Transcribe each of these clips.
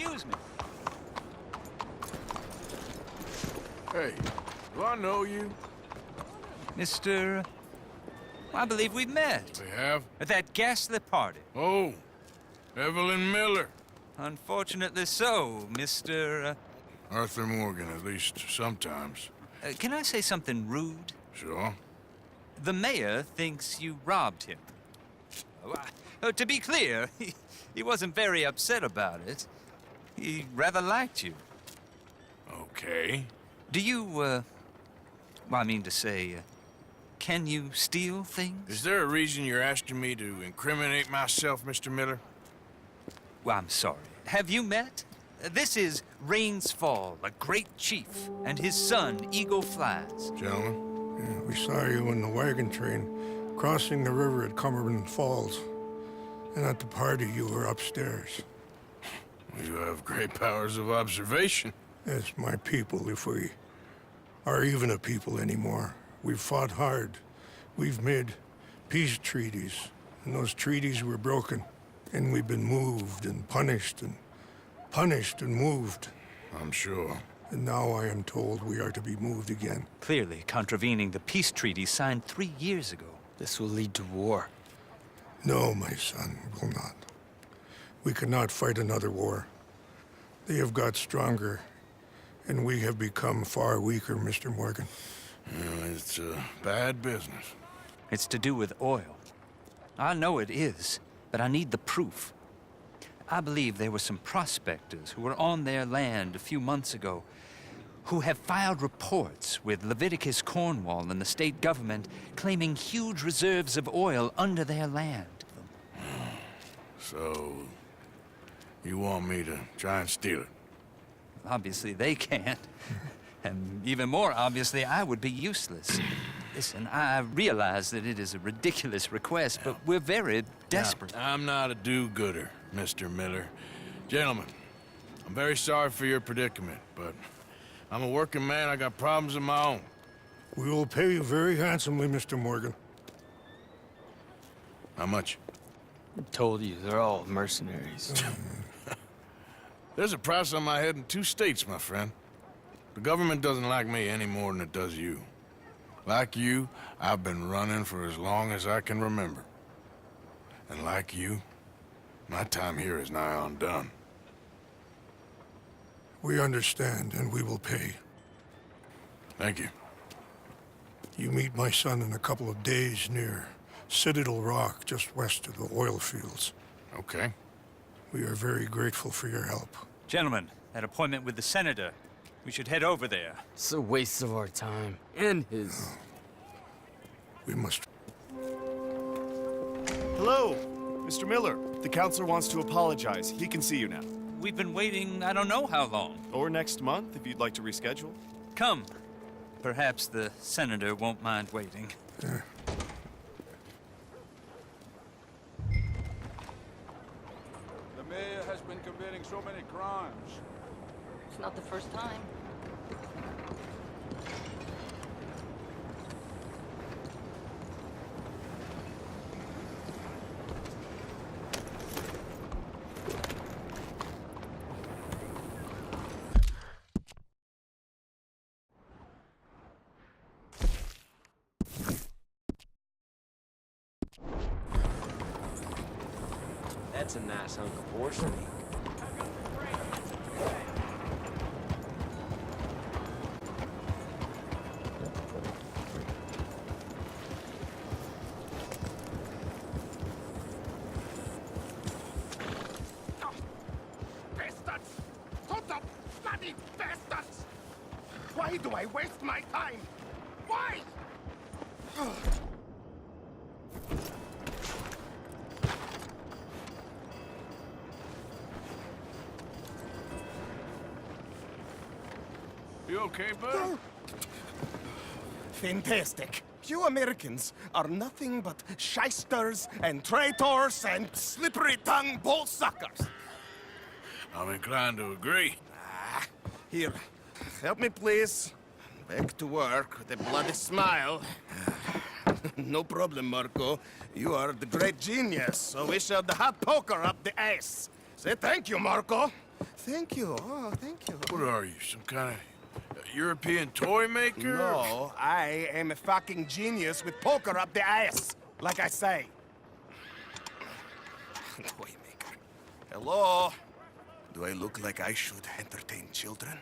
Excuse me. Hey, do I know you? Mr. I believe we met. We have? At that ghastly party. Oh, Evelyn Miller. Unfortunately so, Mr. Arthur Morgan, at least sometimes. Can I say something rude? Sure. The mayor thinks you robbed him. To be clear, he wasn't very upset about it. He rather liked you. Okay. Do you, well, I mean to say, can you steal things? Is there a reason you're asking me to incriminate myself, Mr. Miller? Well, I'm sorry. Have you met? This is Rains Fall, a great chief, and his son, Eagle Flies. Gentlemen? Yeah, we saw you in the wagon train crossing the river at Cumberland Falls. And at the party, you were upstairs. You have great powers of observation. Yes, my people, if we are even a people anymore. We've fought hard. We've made peace treaties, and those treaties were broken. And we've been moved and punished and moved. I'm sure. And now I am told we are to be moved again. Clearly contravening the peace treaty signed 3 years ago. This will lead to war. No, my son, will not. We cannot fight another war. They have got stronger, and we have become far weaker, Mr. Morgan. Well, it's a bad business. It's to do with oil. I know it is, but I need the proof. I believe there were some prospectors who were on their land a few months ago who have filed reports with Leviticus Cornwall and the state government claiming huge reserves of oil under their land. So, you want me to try and steal it? Obviously they can't. And even more obviously, I would be useless. Listen, I realize that it is a ridiculous request, but we're very desperate. Now, I'm not a do-gooder, Mr. Miller. Gentlemen, I'm very sorry for your predicament, but I'm a working man. I got problems of my own. We will pay you very handsomely, Mr. Morgan. How much? I told you, they're all mercenaries. There's a price on my head in 2 states, my friend. The government doesn't like me any more than it does you. Like you, I've been running for as long as I can remember. And like you, my time here is nigh undone. We understand, and we will pay. Thank you. You meet my son in a couple of days near Citadel Rock, just west of the oil fields. Okay. We are very grateful for your help. Gentlemen, that appointment with the senator. We should head over there. It's a waste of our time. And his. We must... Hello, Mr. Miller. The counselor wants to apologize. He can see you now. We've been waiting I don't know how long. Or next month, if you'd like to reschedule. Come. Perhaps the senator won't mind waiting. The mayor has been committing so many crimes. It's not the first time. That's a nice hunk of horse meat. Bastards! Total bloody bastards! Why do I waste my time? Why? You okay, bud? Fantastic. You Americans are nothing but shysters and traitors and slippery-tongued bull-suckers. I'm inclined to agree. Here, help me, please. Back to work with a bloody smile. No problem, Marco. You are the great genius, so we shall the hot poker up the ass. Say thank you, Marco. Thank you. Oh, thank you. What are you, some kind of European toy maker? No, I am a fucking genius with poker up the ass, like I say. Toy maker. Hello? Do I look like I should entertain children?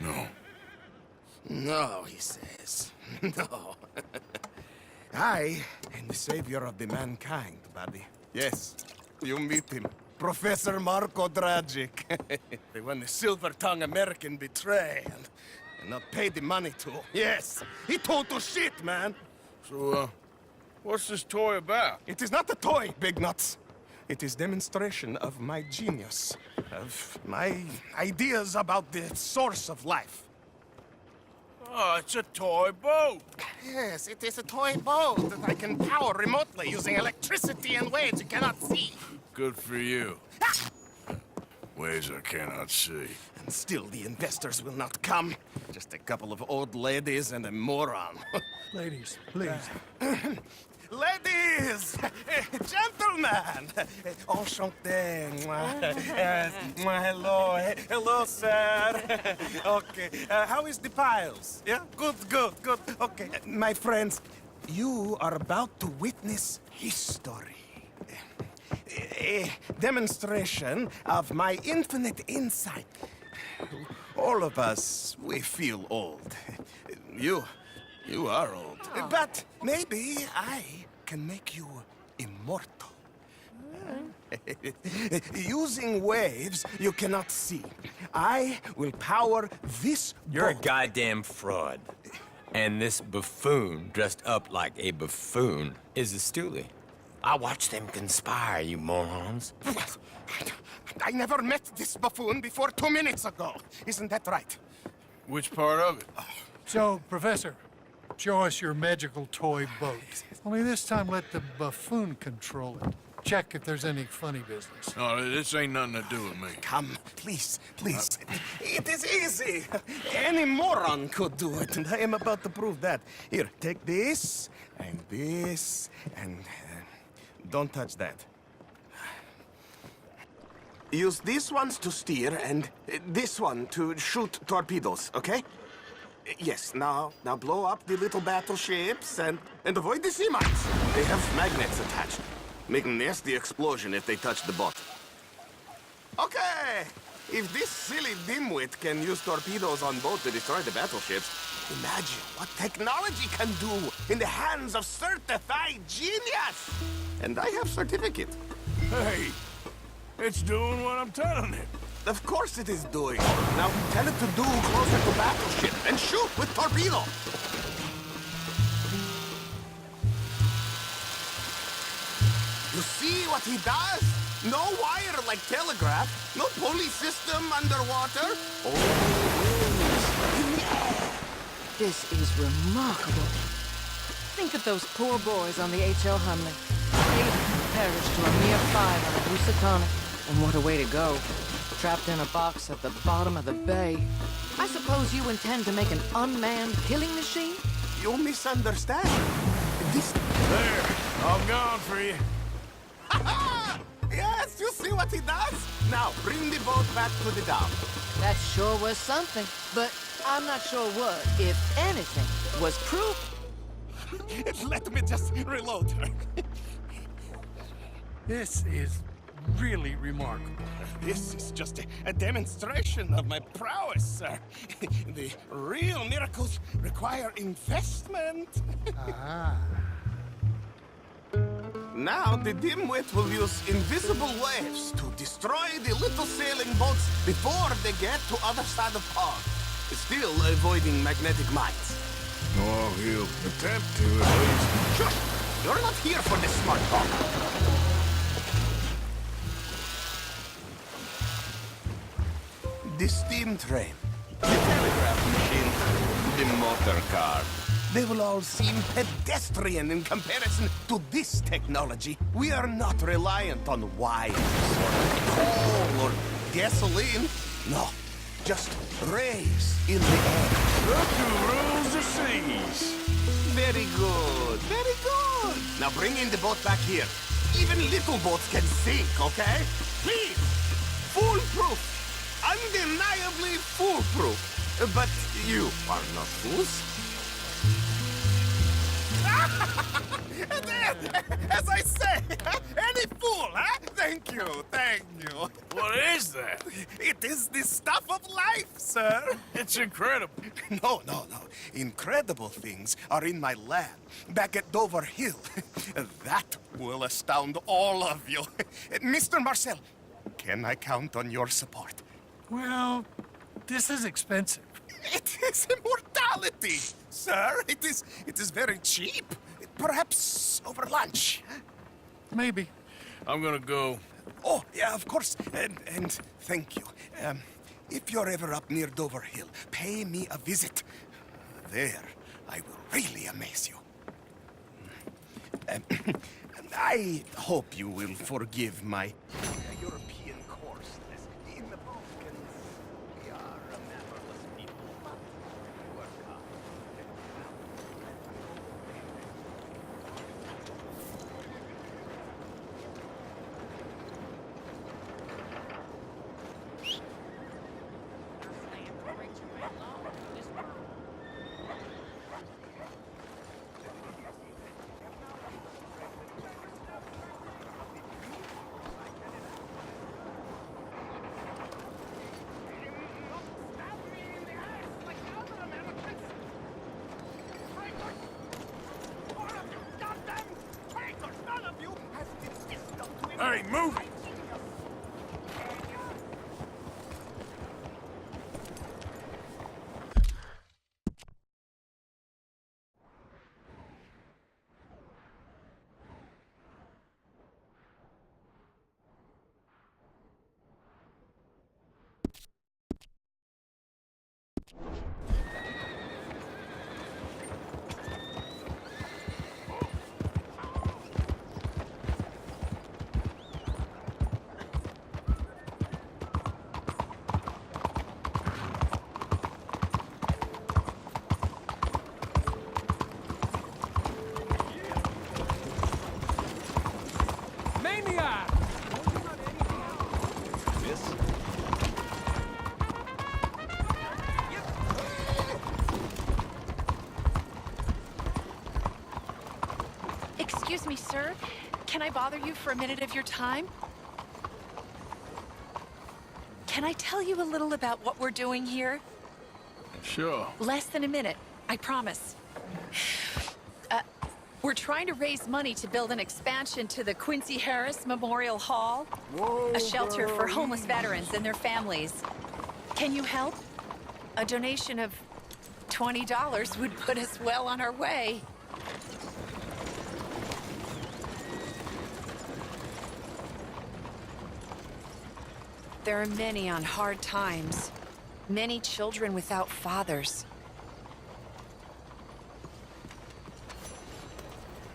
No. No, he says. No. I am the savior of the mankind, buddy. Yes, you meet him. Professor Marco Dragic. The one the silver-tongued American betray and not pay the money to. Yes, he total shit, man. So, what's this toy about? It is not a toy, Big Nuts. It is demonstration of my genius, of my ideas about the source of life. Oh, it's a toy boat. Yes, it is a toy boat that I can power remotely using electricity and waves you cannot see. Good for you. Ways I cannot see. And still the investors will not come. Just a couple of old ladies and a moron. Ladies, please. Ladies! Gentlemen! Enchanté. Hello. Hello, sir. Okay. How is the piles? Yeah? Good. Okay. My friends, you are about to witness history. A demonstration of my infinite insight. All of us, we feel old. You are old. But maybe I can make you immortal. Using waves you cannot see. I will power this You're a boat. goddamn fraud. And this buffoon, dressed up like a buffoon, is a stoolie. I watched them conspire, you morons. I never met this buffoon before 2 minutes ago. Isn't that right? Which part of it? So, Professor, show us your magical toy boat. Only this time let the buffoon control it. Check if there's any funny business. No, this ain't nothing to do with me. Come, please. It is easy. Any moron could do it, and I am about to prove that. Here, take this, and don't touch that. Use these ones to steer, and this one to shoot torpedoes, okay? Yes, now blow up the little battleships, and avoid the sea mines. They have magnets attached. Make a nasty explosion if they touch the boat. Okay! If this silly dimwit can use torpedoes on boat to destroy the battleships, imagine what technology can do in the hands of certified genius! And I have certificate. Hey, it's doing what I'm telling it. Of course it is doing. Now tell it to do closer to battleship and shoot with torpedo. You see what he does? No wire like telegraph, no pulley system underwater. Oh, in the air. This is remarkable. Think of those poor boys on the H.L. Hunley. 8 perished to a mere 5 on the Housatonic. And what a way to go. Trapped in a box at the bottom of the bay. I suppose you intend to make an unmanned killing machine? You misunderstand. This... There, I'm gone for you. Yes, you see what he does? Now, bring the boat back to the dock. That sure was something, but I'm not sure what, if anything, was proof. Let me just reload her. This is really remarkable. This is just a demonstration of my prowess, sir. The real miracles require investment. Ah. Now, the dimwit will use invisible waves to destroy the little sailing boats before they get to other side of pond. Still avoiding magnetic mines. Oh, he'll attempt to at least. Shush! You're not here for this smart talk. The steam train, the telegraph machine, the motor car. They will all seem pedestrian in comparison to this technology. We are not reliant on wires or coal or gasoline. No, just rays in the air. Look who rules the seas. Very good, very good. Now bring in the boat back here. Even little boats can sink, okay? Please! foolproof. Undeniably foolproof. But you are not fools. As I say, any fool, huh? Thank you, thank you. What is that? It is the stuff of life, sir. It's incredible. No. Incredible things are in my lab, back at Dover Hill. That will astound all of you. Mr. Marcel, can I count on your support? Well, this is expensive. It is immortality, sir. It is very cheap. Perhaps over lunch. Maybe. I'm gonna go. Oh, yeah, of course. And thank you. If you're ever up near Dover Hill, pay me a visit. There, I will really amaze you. I hope you will forgive my European coarseness. In the Balkans, we are a mannerless people, but we work hard. Hey, move it! Excuse me, sir. Can I bother you for a minute of your time? Can I tell you a little about what we're doing here? Sure. Less than a minute, I promise. We're trying to raise money to build an expansion to the Quincy Harris Memorial Hall, a shelter for homeless veterans and their families. Can you help? A donation of $20 would put us well on our way. There are many on hard times. Many children without fathers.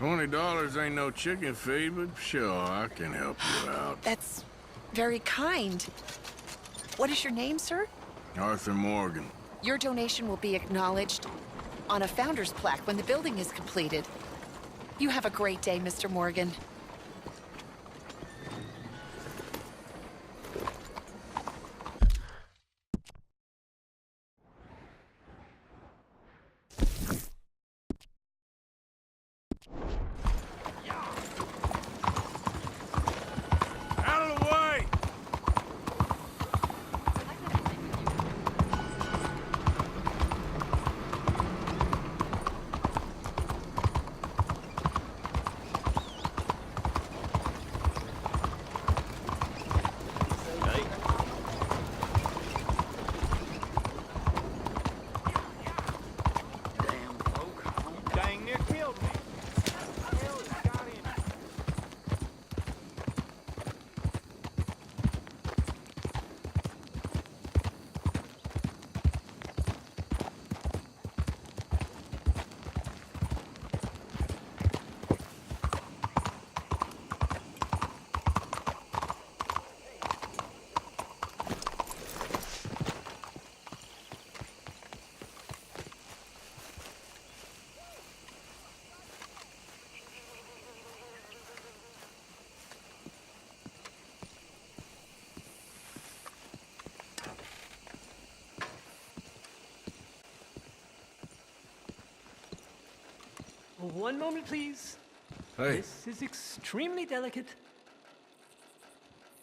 $20 ain't no chicken feed, but sure, I can help you out. That's very kind. What is your name, sir? Arthur Morgan. Your donation will be acknowledged on a founder's plaque when the building is completed. You have a great day, Mr. Morgan. Out of the way! One moment, please. Hey. This is extremely delicate.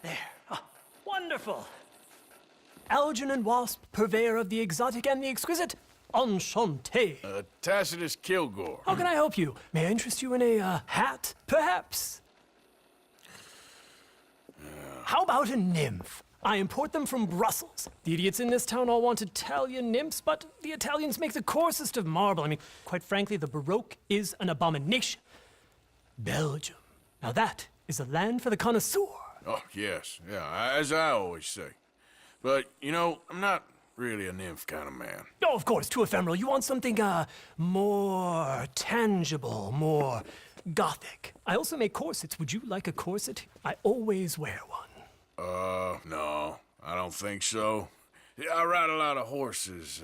There. Ah, wonderful. Algernon Wasp, purveyor of the exotic and the exquisite. Enchanté. Tacitus Kilgore. How can I help you? May I interest you in a hat, perhaps? How about a nymph? I import them from Brussels. The idiots in this town all want Italian nymphs, but the Italians make the coarsest of marble. I mean, quite frankly, the Baroque is an abomination. Belgium. Now that is a land for the connoisseur. Oh, yes. Yeah, as I always say. But, you know, I'm not really a nymph kind of man. Oh, of course, too ephemeral. You want something, more tangible, more gothic. I also make corsets. Would you like a corset? I always wear one. No, I don't think so. Yeah, I ride a lot of horses.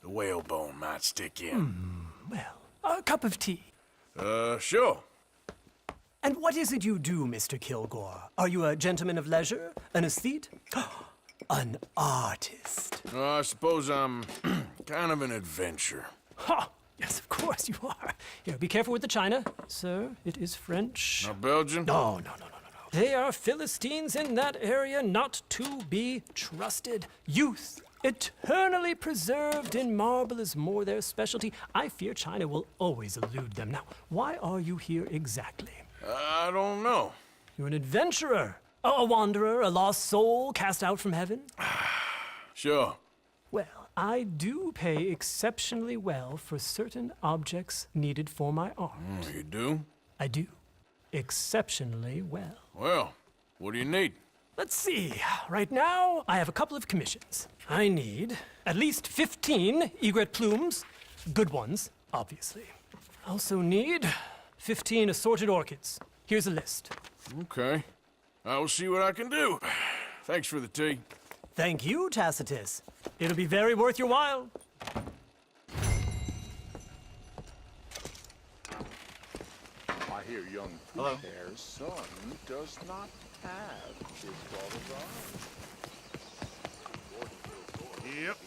The whalebone might stick in. Well, a cup of tea. Sure. And what is it you do, Mr. Kilgore? Are you a gentleman of leisure? An aesthete? An artist? I suppose I'm kind of an adventurer. Ha! Yes, of course you are. Here, be careful with the china. Sir, it is French. Not Belgian? No. They are Philistines in that area, not to be trusted. Youth, eternally preserved in marble, is more their specialty. I fear China will always elude them. Now, why are you here exactly? I don't know. You're an adventurer, a wanderer, a lost soul cast out from heaven? Sure. Well, I do pay exceptionally well for certain objects needed for my art. You do? I do. Exceptionally well. Well, what do you need? Let's see. Right now, I have a couple of commissions. I need at least 15 egret plumes. Good ones, obviously. I also need 15 assorted orchids. Here's a list. Okay. I will see what I can do. Thanks for the tea. Thank you, Tacitus. It'll be very worth your while. I hear young Peter's son does not have his daughter's eyes. Yep.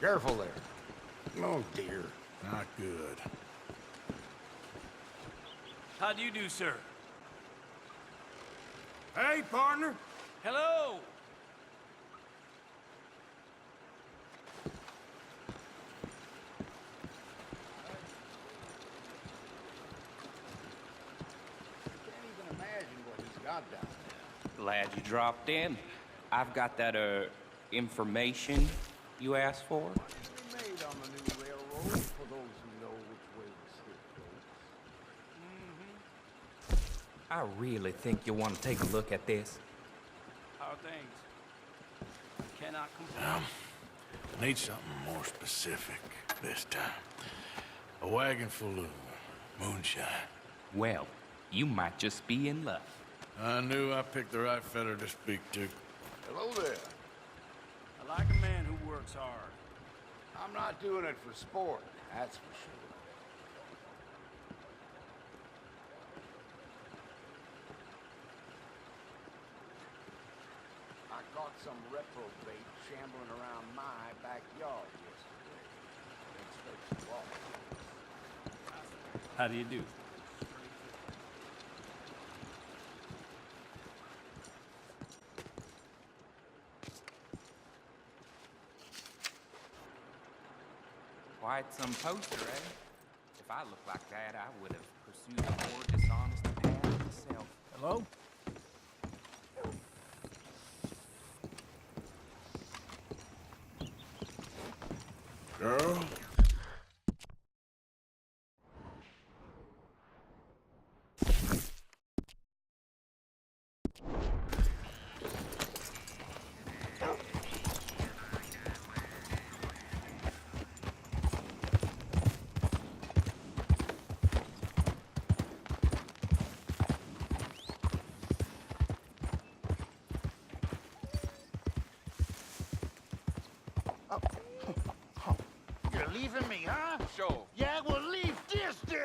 Careful there. Oh, dear. Not good. How do you do, sir? Hey, partner. Hello! Glad you dropped in. I've got that, information you asked for. Made on the new railroad for those who know which way the stick goes. I really think you want to take a look at this. How are things? Cannot complain. Need something more specific this time. A wagon full of moonshine. Well, you might just be in luck. I knew I picked the right feller to speak to. Hello there. I like a man who works hard. I'm not doing it for sport, that's for sure. I caught some reprobate shambling around my backyard yesterday. Expect you all. How do you do? Quite some poster, eh? If I looked like that, I would have pursued a more dishonest path myself. Hello? Girl? You're leaving me, huh? Sure. Yeah, well, leave this then!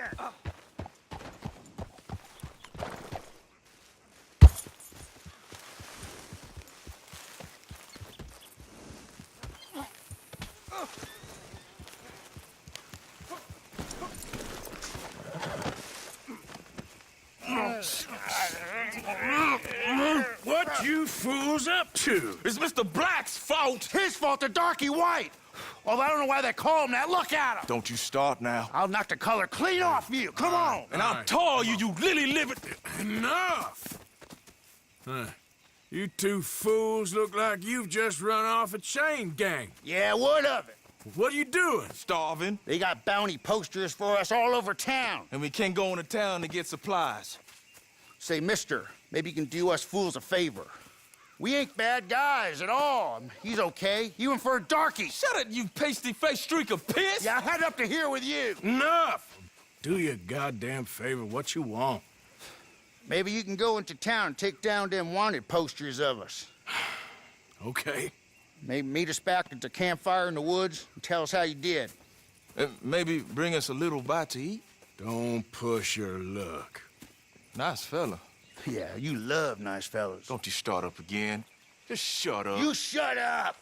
What you fools up to? It's Mr. Black's fault. His fault, the darky white! Well, I don't know why they call him that. Look at him! Don't you start now. I'll knock the color clean off you. Come on! And I'll tar you, you lily-livered... Enough! Huh. You two fools look like you've just run off a chain gang. Yeah, what of it? What are you doing? Starving. They got bounty posters for us all over town. And we can't go into town to get supplies. Say, mister, maybe you can do us fools a favor. We ain't bad guys at all. He's okay, even for a darky. Shut it, you pasty-faced streak of piss! Yeah, I had up to here with you. Enough! Do you a goddamn favor. What you want? Maybe you can go into town and take down them wanted posters of us. Okay. Maybe meet us back at the campfire in the woods and tell us how you did. Maybe bring us a little bite to eat. Don't push your luck. Nice fella. Yeah, you love nice fellas. Don't you start up again. Just shut up. You shut up!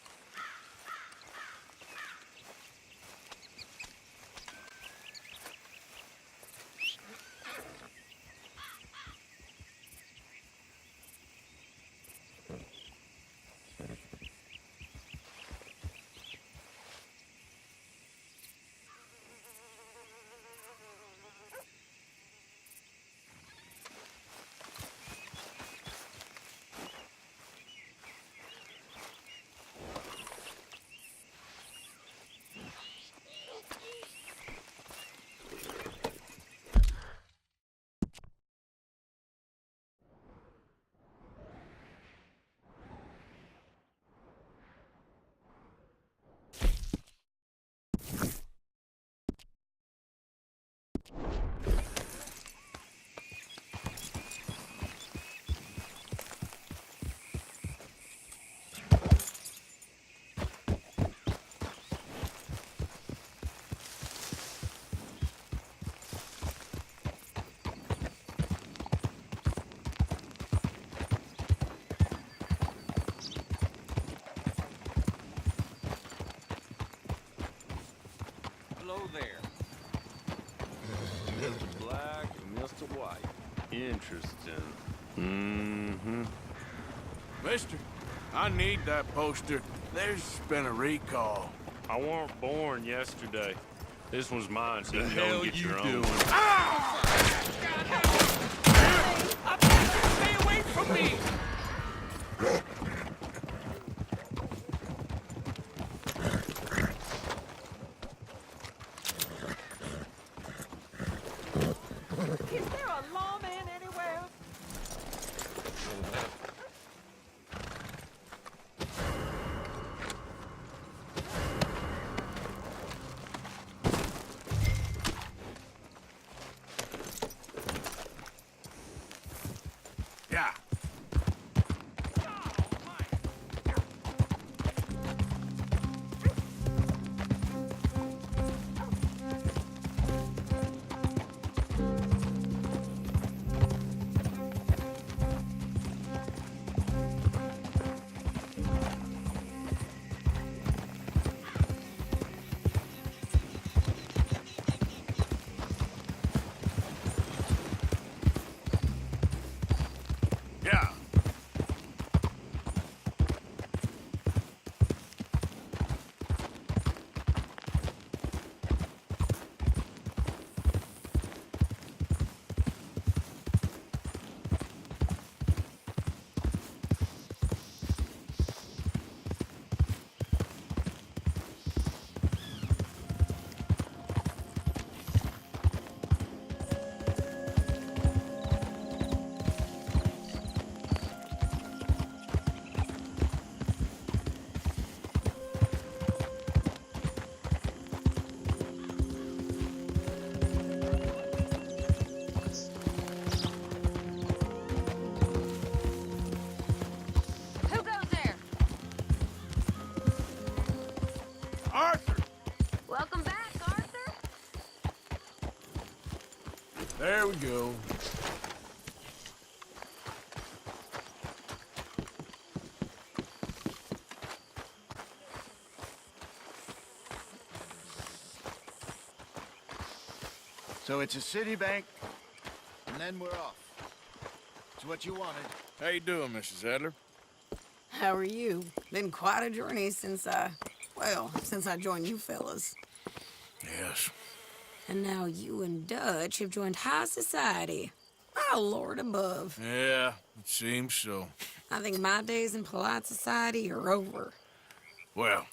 Interesting. Mm-hmm. Mister, I need that poster. There's been a recall. I weren't born yesterday. This one's mine, so you can go hell and get you your own. doing? Stay away from me! Is there a lawman anywhere? Yeah. Yeah. Who goes there? Arthur! Welcome back, Arthur. There we go. So it's a city bank, and then we're off. It's what you wanted. How you doing, Mrs. Adler? How are you? Been quite a journey since I joined you fellas. Yes. And now you and Dutch have joined high society. Oh, Lord above. Yeah, it seems so. I think my days in polite society are over. Well,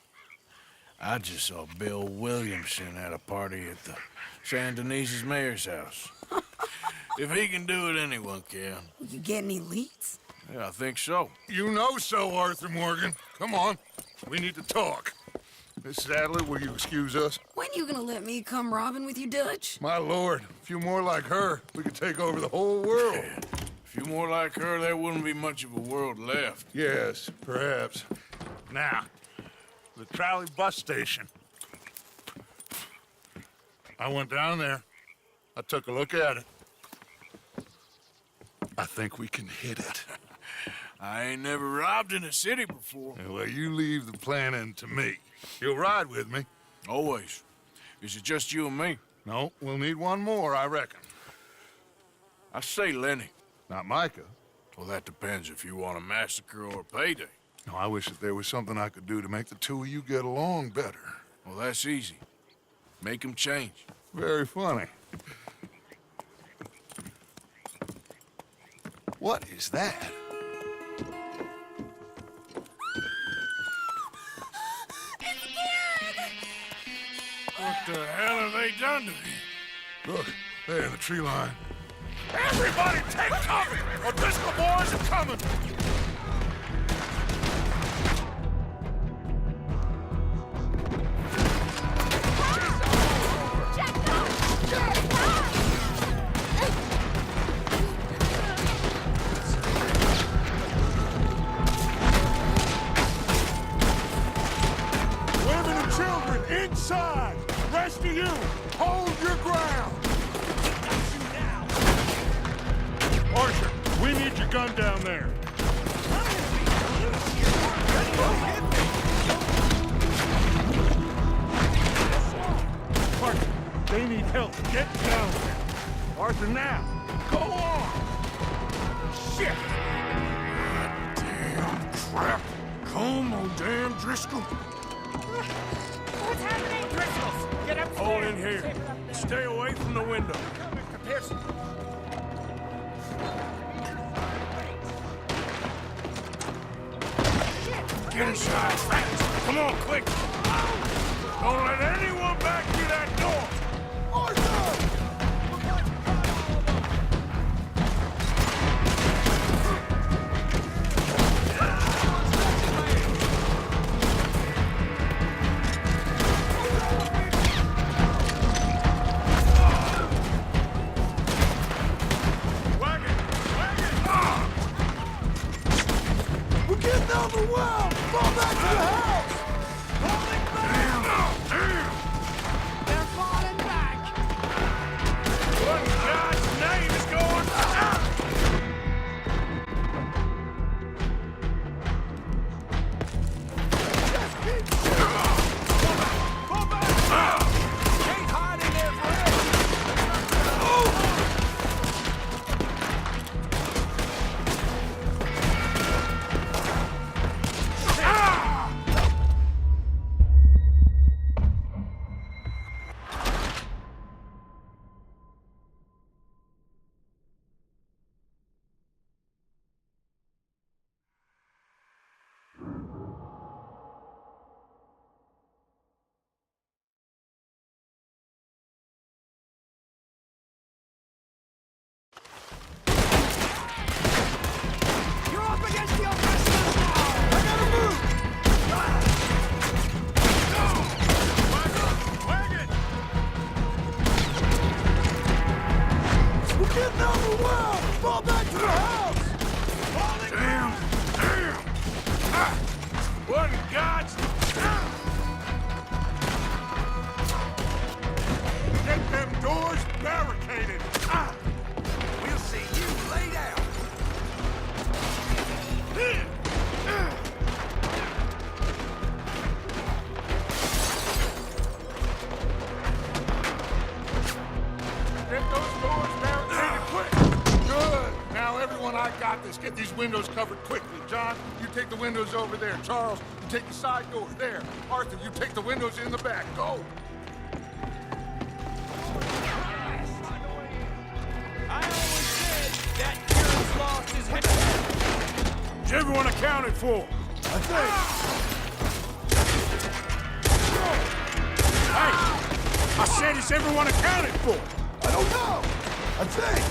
I just saw Bill Williamson at a party at the San Denise's mayor's house. If he can do it, anyone can. You get any leads? Yeah, I think so. You know so, Arthur Morgan. Come on. We need to talk. Mrs. Adler, will you excuse us? When you gonna let me come robbing with you, Dutch? My lord, a few more like her, we could take over the whole world. A few more like her, there wouldn't be much of a world left. Yes, perhaps. Now, the trolley bus station. I went down there. I took a look at it. I think we can hit it. I ain't never robbed in a city before. Well, you leave the planning to me. You'll ride with me? Always. Is it just you and me? No, we'll need one more, I reckon. I say Lenny. Not Micah. Well, that depends if you want a massacre or a payday. No, I wish that there was something I could do to make the two of you get along better. Well, that's easy. Make them change. Very funny. What is that? What the hell have they done to me? Look, there in the tree line. Everybody take cover! O'Driscoll boys are coming! Women and children inside! Rest of you, hold your ground! Archer, we need your gun down there. Arthur, they need help. Get down there. Arthur, now. Go on. Driscoll! What's happening? Driscoll, get upstairs. Hold in here. Stay away from the window. Mr. Pearson. Get inside fast. Come on, quick. Don't let anyone back through that door. Get these windows covered quickly. John, you take the windows over there. Charles, you take the side door there. Arthur, you take the windows in the back. Go! I always said that Kieran's lost his head. Is everyone accounted for? I think. Hey! I said, is everyone accounted for? I don't know. I think.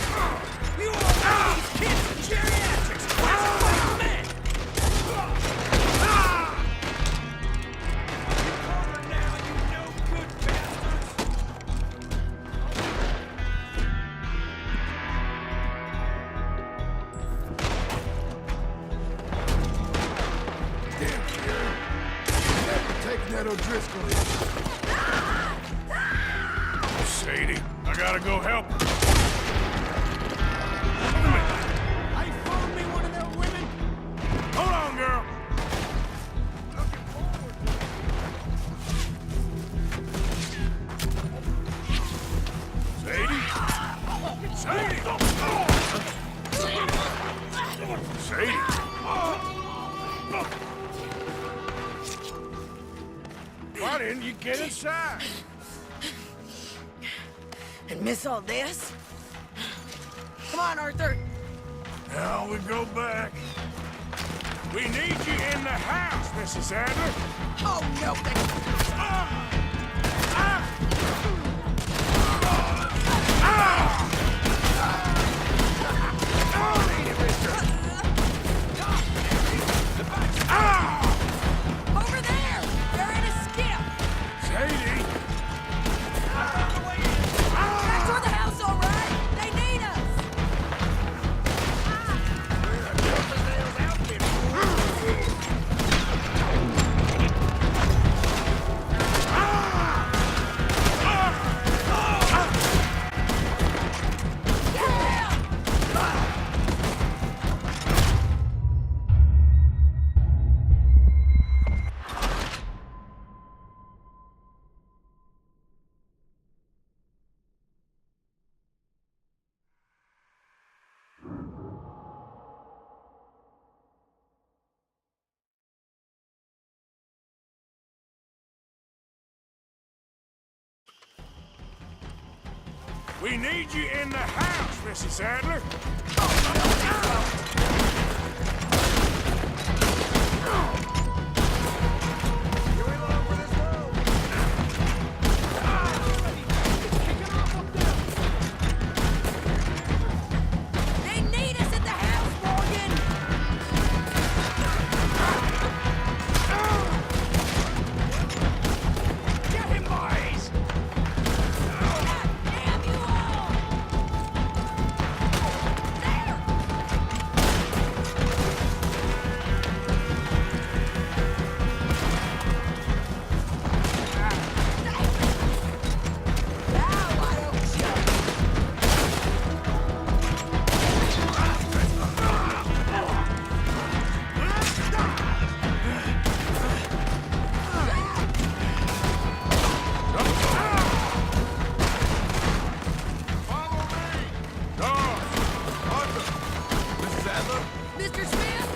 You all know these kids are geriatrics! Classic white men! You're over now, you no-good bastards! Damn, Kieran. Never taking that O'Driscoll in. Sadie, I gotta go help her. Hold on, girl. Sadie? Sadie! Sadie! Why didn't you get inside? And miss all this? Come on, Arthur. Now we go back. We need you in the house, Mrs. Adler. Oh, no, over there! They're in a skiff! Sadie! Back toward the house, all right? They need us! We need you in the house, Mrs. Adler. They need us at the house, Morgan! Get him, boys! Damn you all! Mrs. Adler? Mr. Smith?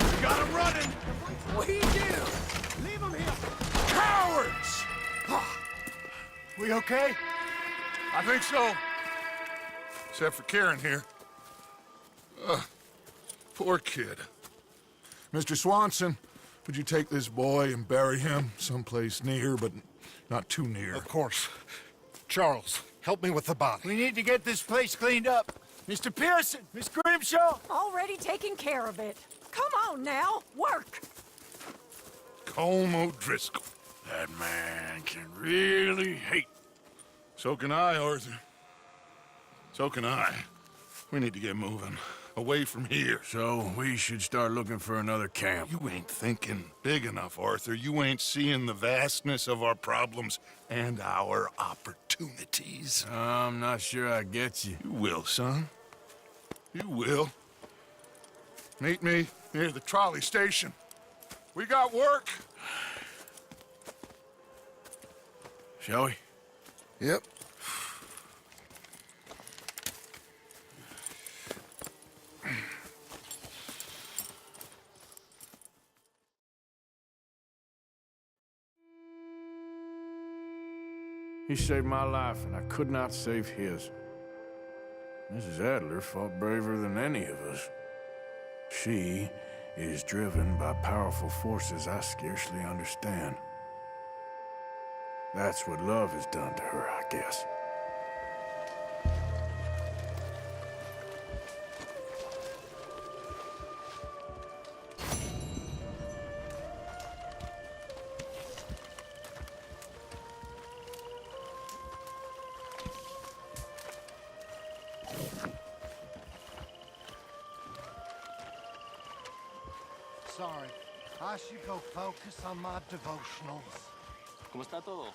We got him running! We do! Leave him here! Cowards! We okay? I think so. Except for Karen here. Poor kid. Mr. Swanson, would you take this boy and bury him someplace near, but not too near? Of course. Charles, help me with the body. We need to get this place cleaned up. Mr. Pearson, Miss Grimshaw. Already taking care of it. Come on now, work! Colm O'Driscoll. That man can really hate. So can I, Arthur. So can I. We need to get moving. Away from here. So we should start looking for another camp. You ain't thinking big enough, Arthur. You ain't seeing the vastness of our problems and our opportunities. I'm not sure I get you. You will, son. You will. Meet me near the trolley station. We got work. Shall we? Yep. He saved my life, and I could not save his. Mrs. Adler fought braver than any of us. She is driven by powerful forces I scarcely understand. That's what love has done to her, I guess. Sorry. I should go focus on my devotionals. ¿Cómo está todo?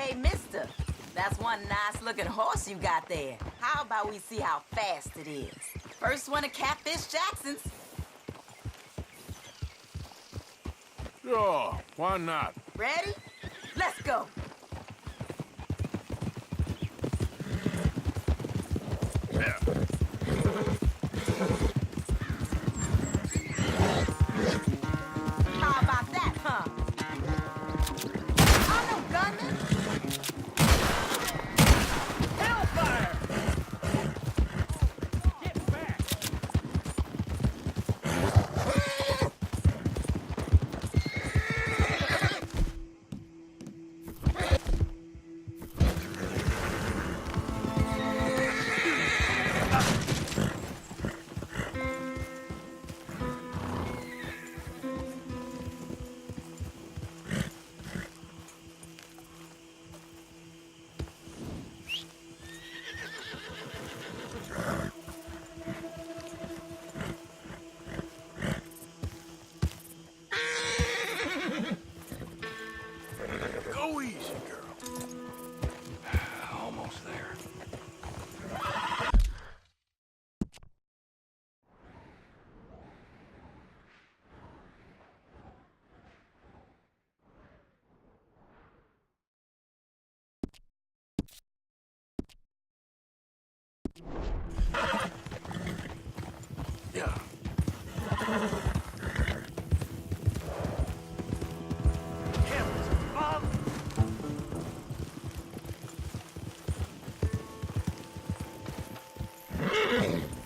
Hey, mister, that's one nice-looking horse you got there. How about we see how fast it is? First one to Catfish Jackson's. Sure, why not? Ready? Let's go. Yeah. How about that, huh? I'm no gunman. Hellfire! Get back! Go easy, girl. Almost there. Yeah.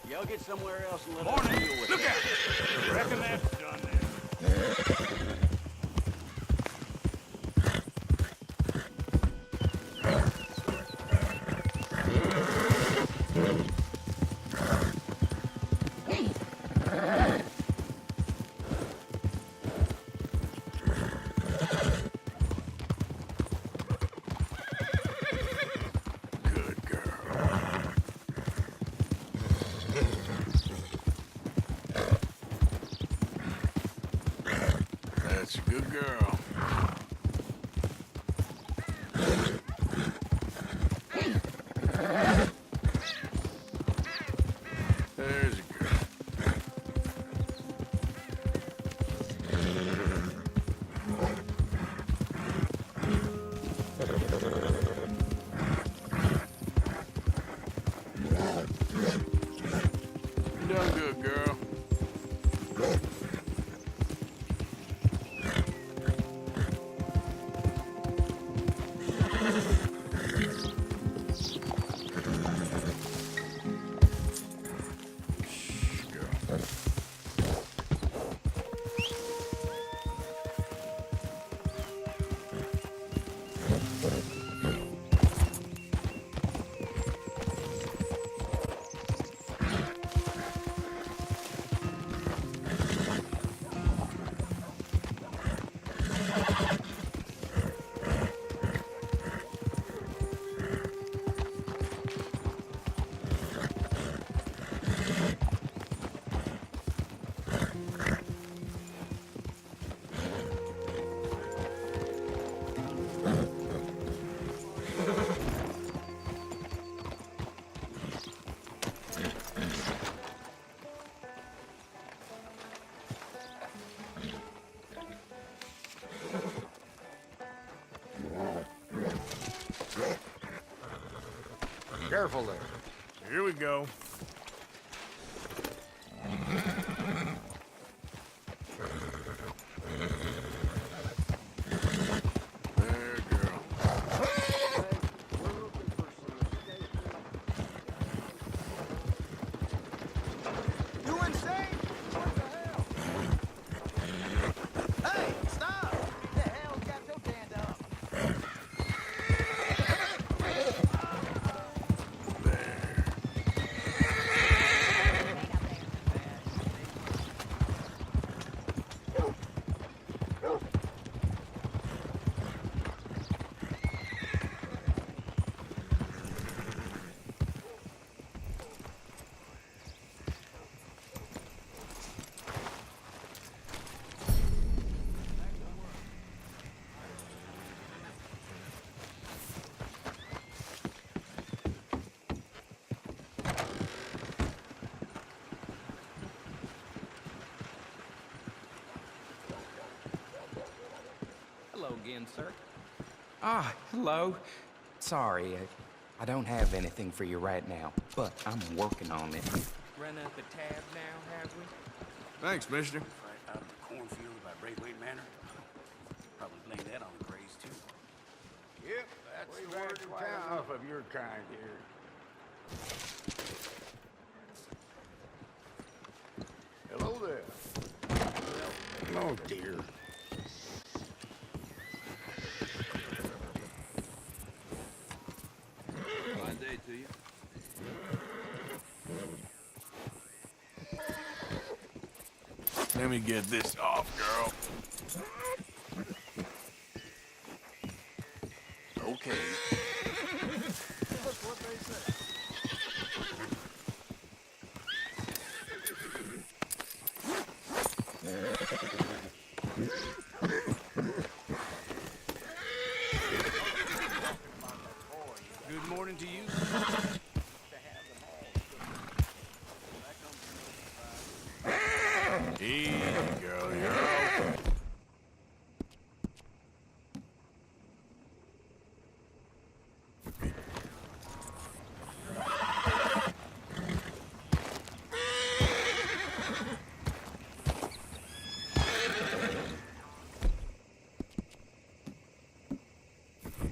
Y'all get somewhere else and let us deal with it. Look out! Reckon that's done then. Good girl. That's a good girl. There's a girl. You done good, girl. Careful there. Here we go. There, girl. You insane? What the hell? Hey, stop! What the hell got your hand up? again, sir. Ah, hello. Sorry, I don't have anything for you right now, but I'm working on it. Run up a tab now, have we? Thanks, mister. Right out of the cornfield by Braithwaite Manor. Probably blame that on the Grays, too. Yep, that's the word in town. Enough of your kind here. Hello there. Oh, dear. Fine day to you. Let me get this off, girl. Okay. That's what they say. Good morning to you. Easy, girl. You're okay.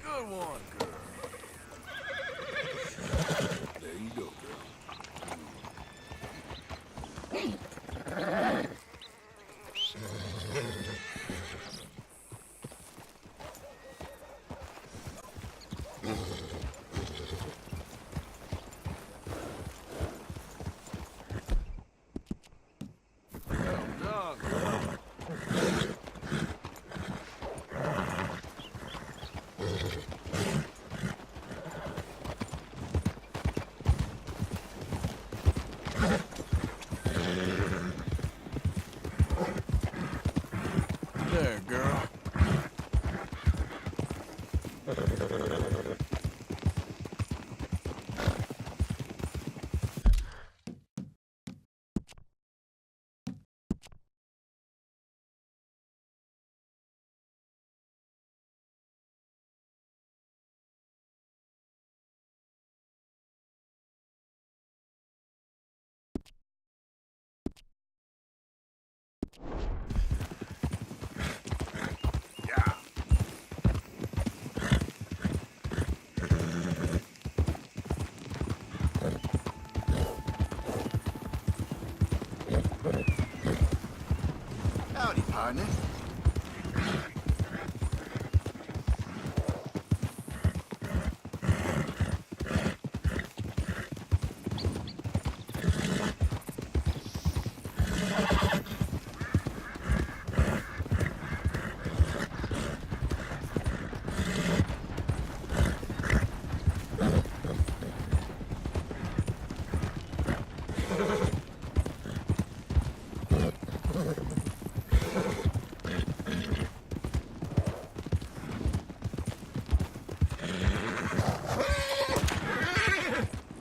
Good one, girl. There you go, girl. Well done, girl. There, girl. Howdy, partner.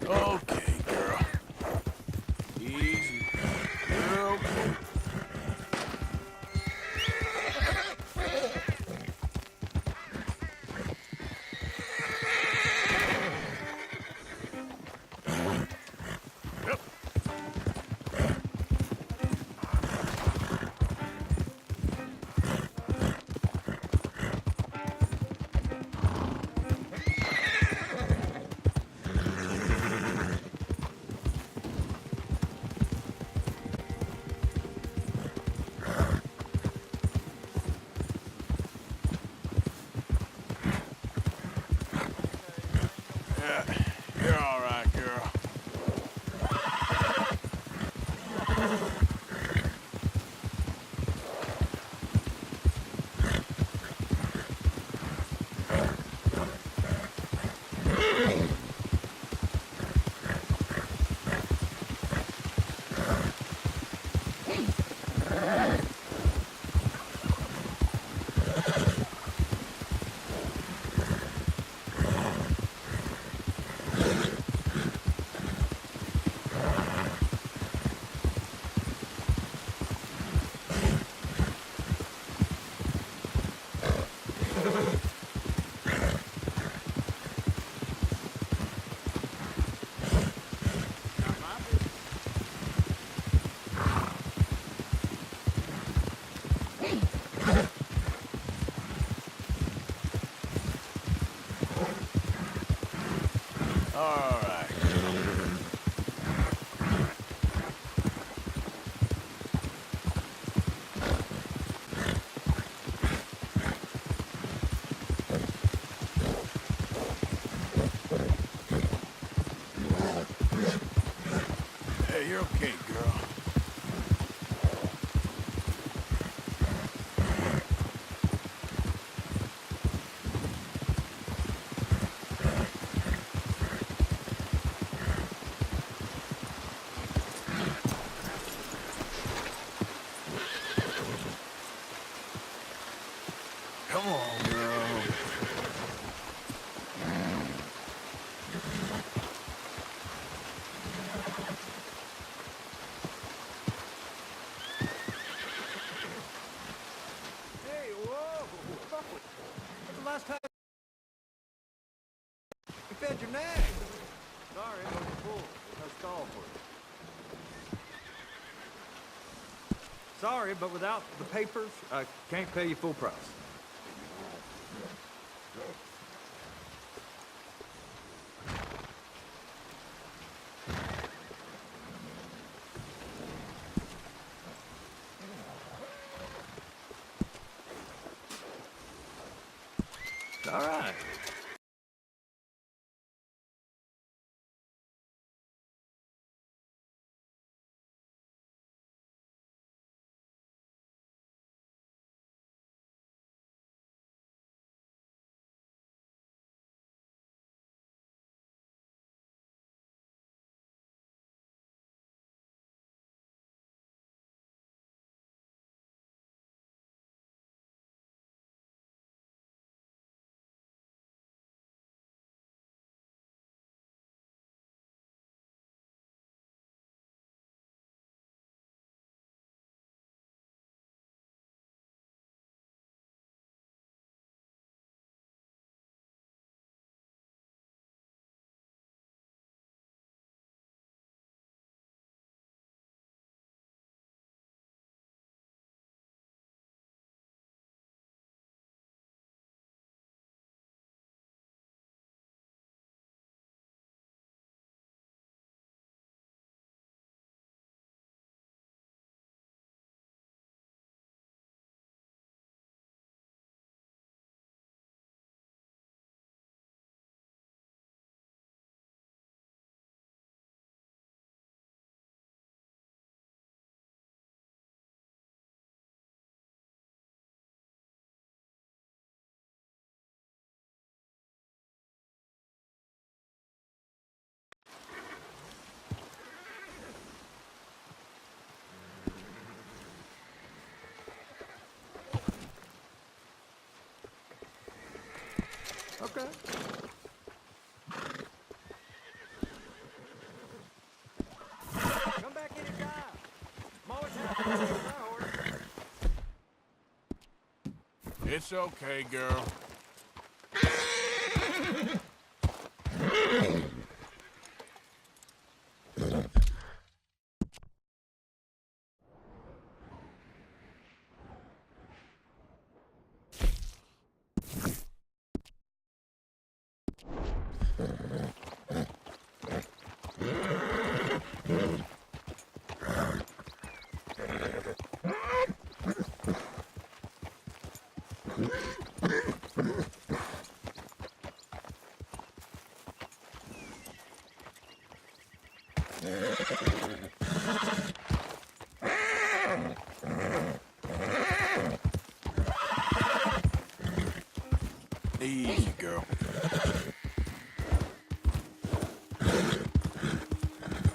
Okay, girl. Easy. You're okay. Yep. Yeah, you're all right, girl. All right. Hey, you're okay, girl. Come on, girl. Hey, whoa! When's the last time you fed your nag? Sorry, I was full. No stall for you. Sorry, but without the papers, I can't pay you full price. All right. Okay. Come back anytime. I'm always happy to see my horse. It's okay, girl. Easy, girl.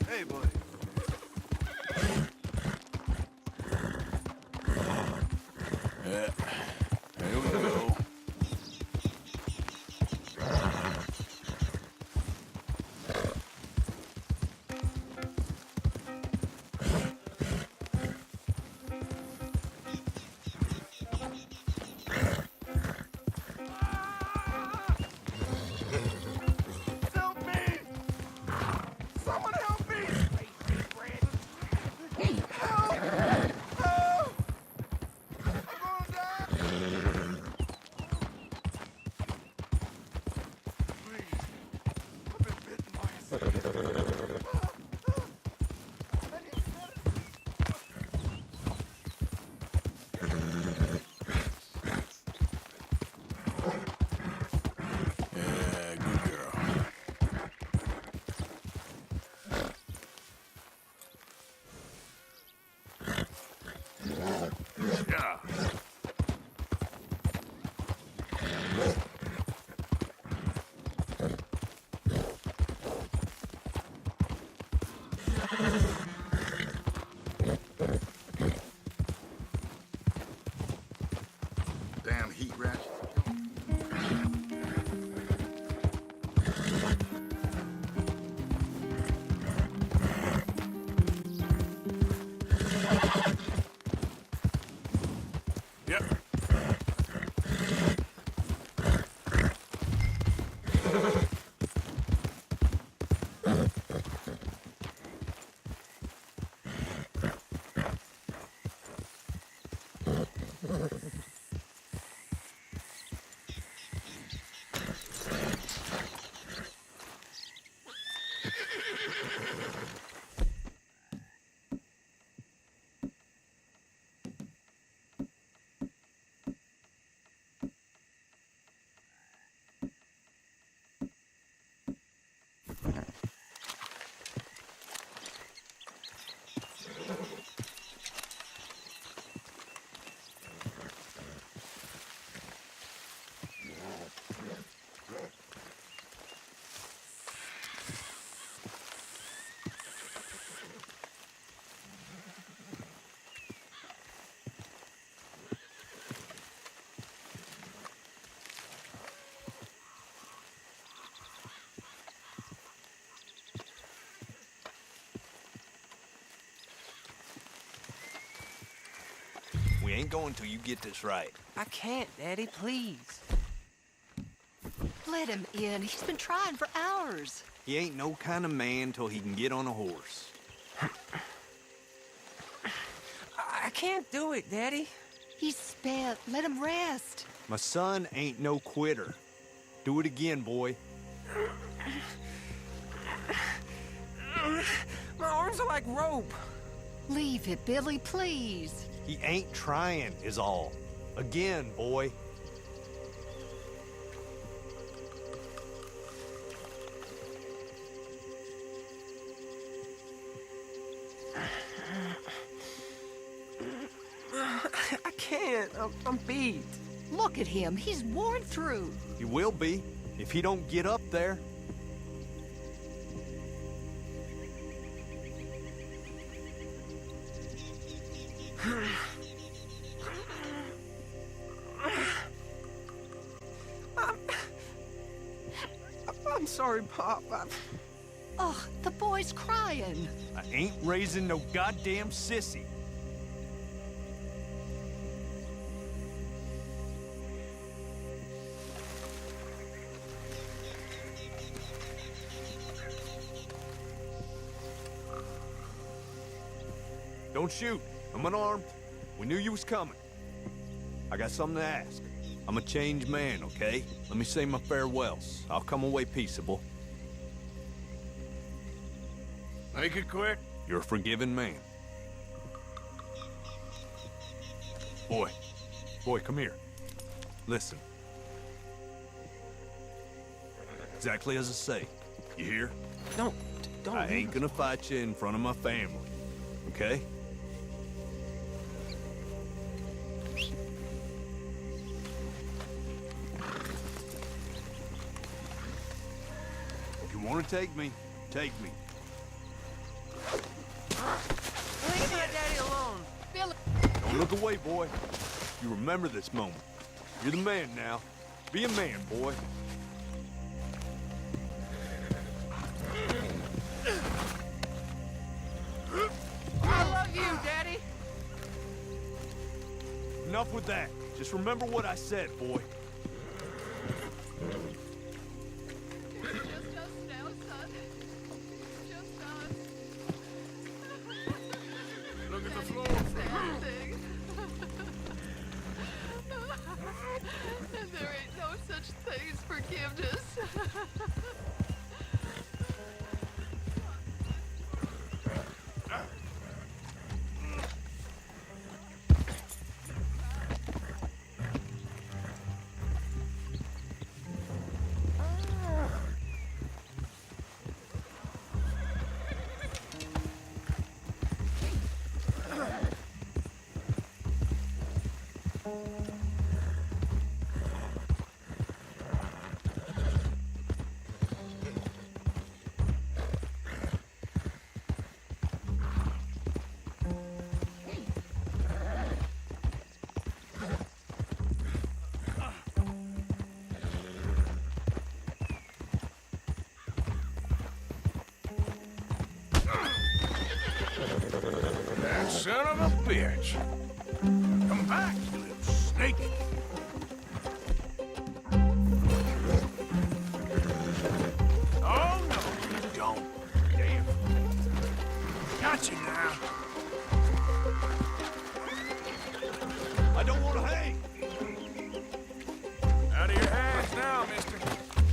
Hey, buddy. Yeah. Here we go. Help me! Someone help me! Help! Help! I'm gonna die! Please. I've been bitten by Damn heat rats. Yep. We ain't going till you get this right. I can't, Daddy, please. Let him in. He's been trying for hours. He ain't no kind of man till he can get on a horse. I can't do it, Daddy. He's spent. Let him rest. My son ain't no quitter. Do it again, boy. My arms are like rope. Leave it, Billy, please. He ain't trying, is all. Again, boy. I can't. I'm beat. Look at him. He's worn through. He will be, if he don't get up there. I'm sorry, Pop. Oh, the boy's crying. I ain't raising no goddamn sissy. Don't shoot. I'm unarmed. We knew you was coming. I got something to ask. I'm a changed man, okay? Let me say my farewells. I'll come away peaceable. Make it quick. You're a forgiving man. Boy, come here. Listen. Exactly as I say. You hear? Don't. I ain't gonna fight you in front of my family, okay? If you want to take me, take me. Leave my daddy alone. Billy. Don't look away, boy. You remember this moment. You're the man now. Be a man, boy. I love you, Daddy. Enough with that. Just remember what I said, boy. Look at the floor. There ain't no such thing as forgiveness. That son of a bitch. Come back, you little snake. Oh, no, you don't. Damn. Got you now. I don't want to hang. Out of your hands now, mister.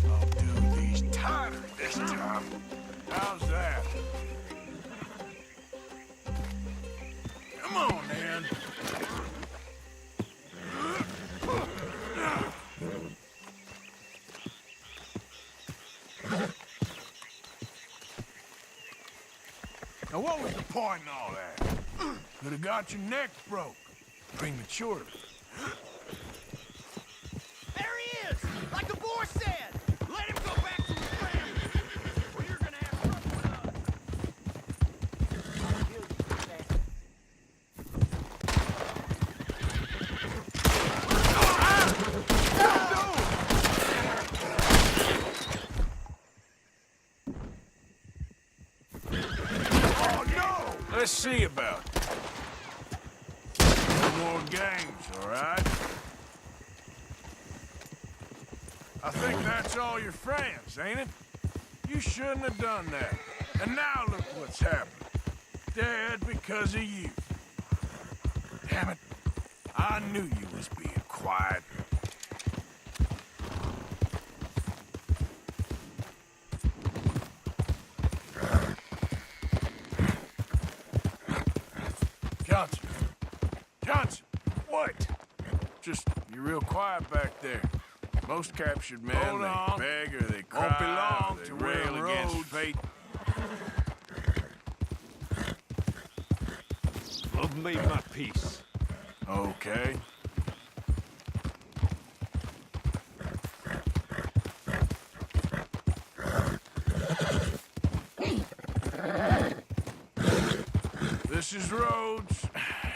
I'll do these tighter this time. How's that? Come on, then. Now, what was the point in all that? Could have got your neck broke prematurely. There he is! Like the boy said! Let him go back to his family! Or you're gonna have trouble with us! Oh, no! Let's see about it. No more games, all right? I think that's all your friends, ain't it? You shouldn't have done that. And now look what's happened. Dead because of you. Damn it. I knew you was being quiet. Johnson. Johnson! What? Just, you're real quiet back there. Most captured men, they beg or they cry, or they rail against fate. Love made my peace. Okay. This is Rhodes.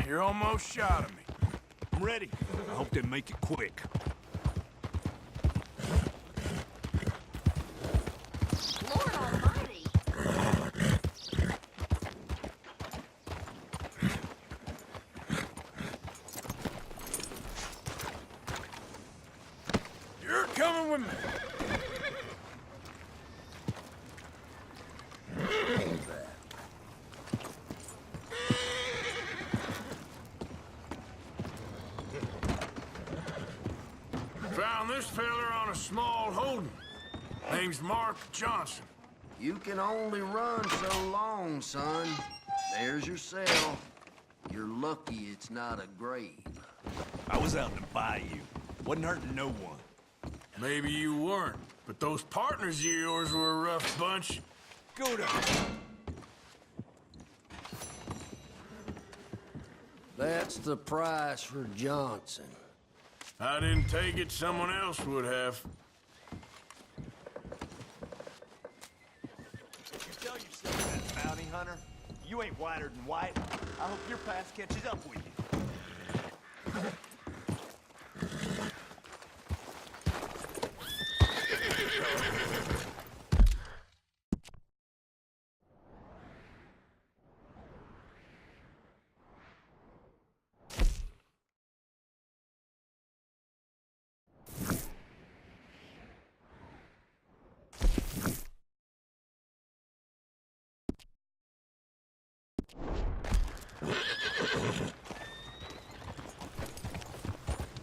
You're almost shot of me. I'm ready. I hope they make it quick. Lord almighty. You're coming with me. Found this feller on a small holding. Name's Mark Johnson. You can only run so long, son. There's your cell. You're lucky it's not a grave. I was out to buy you. Wasn't hurting no one. Maybe you weren't, but those partners of yours were a rough bunch. Go to... That's the price for Johnson. I didn't take it, someone else would have. You tell yourself that, bounty hunter. You ain't whiter than white. I hope your past catches up with you.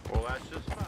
Well, that's just fine.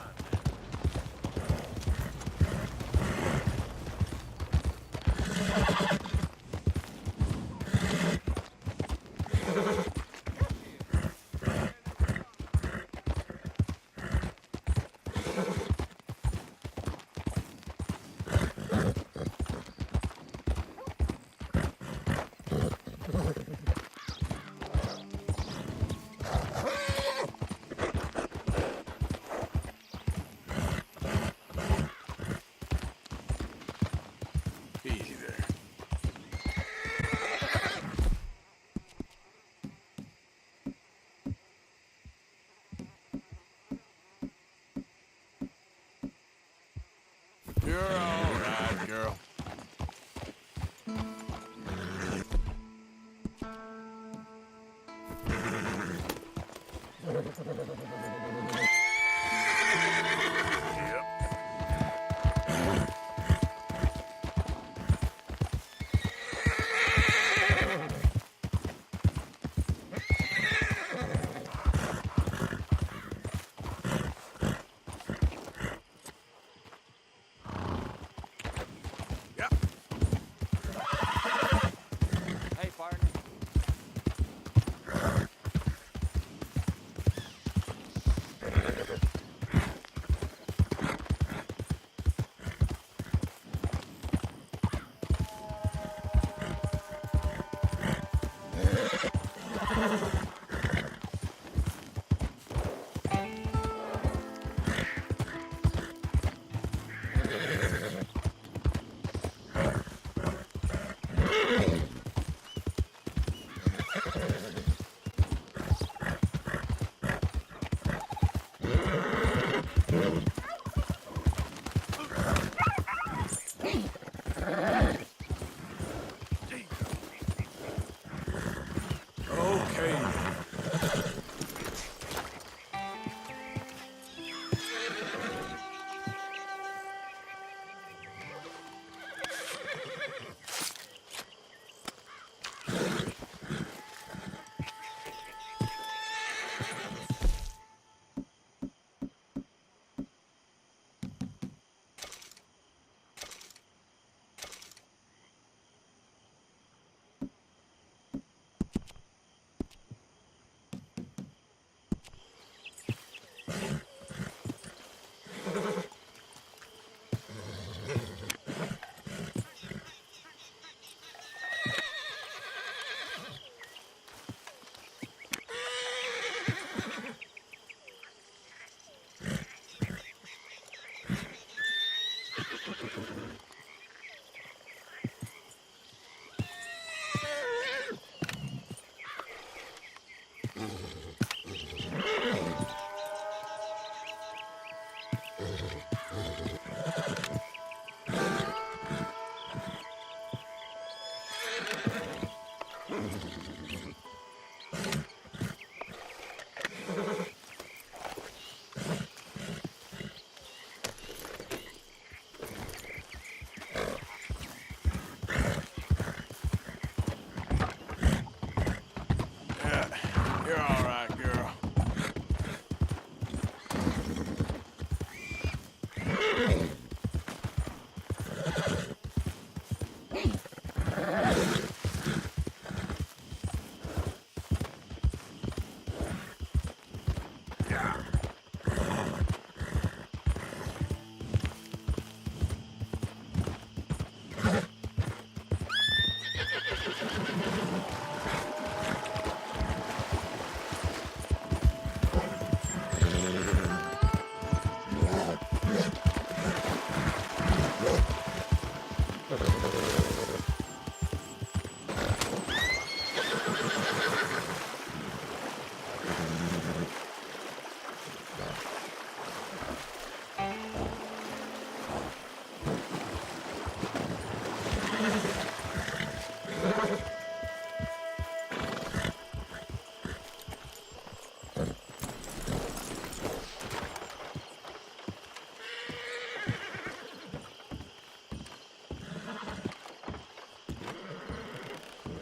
You're all right, girl.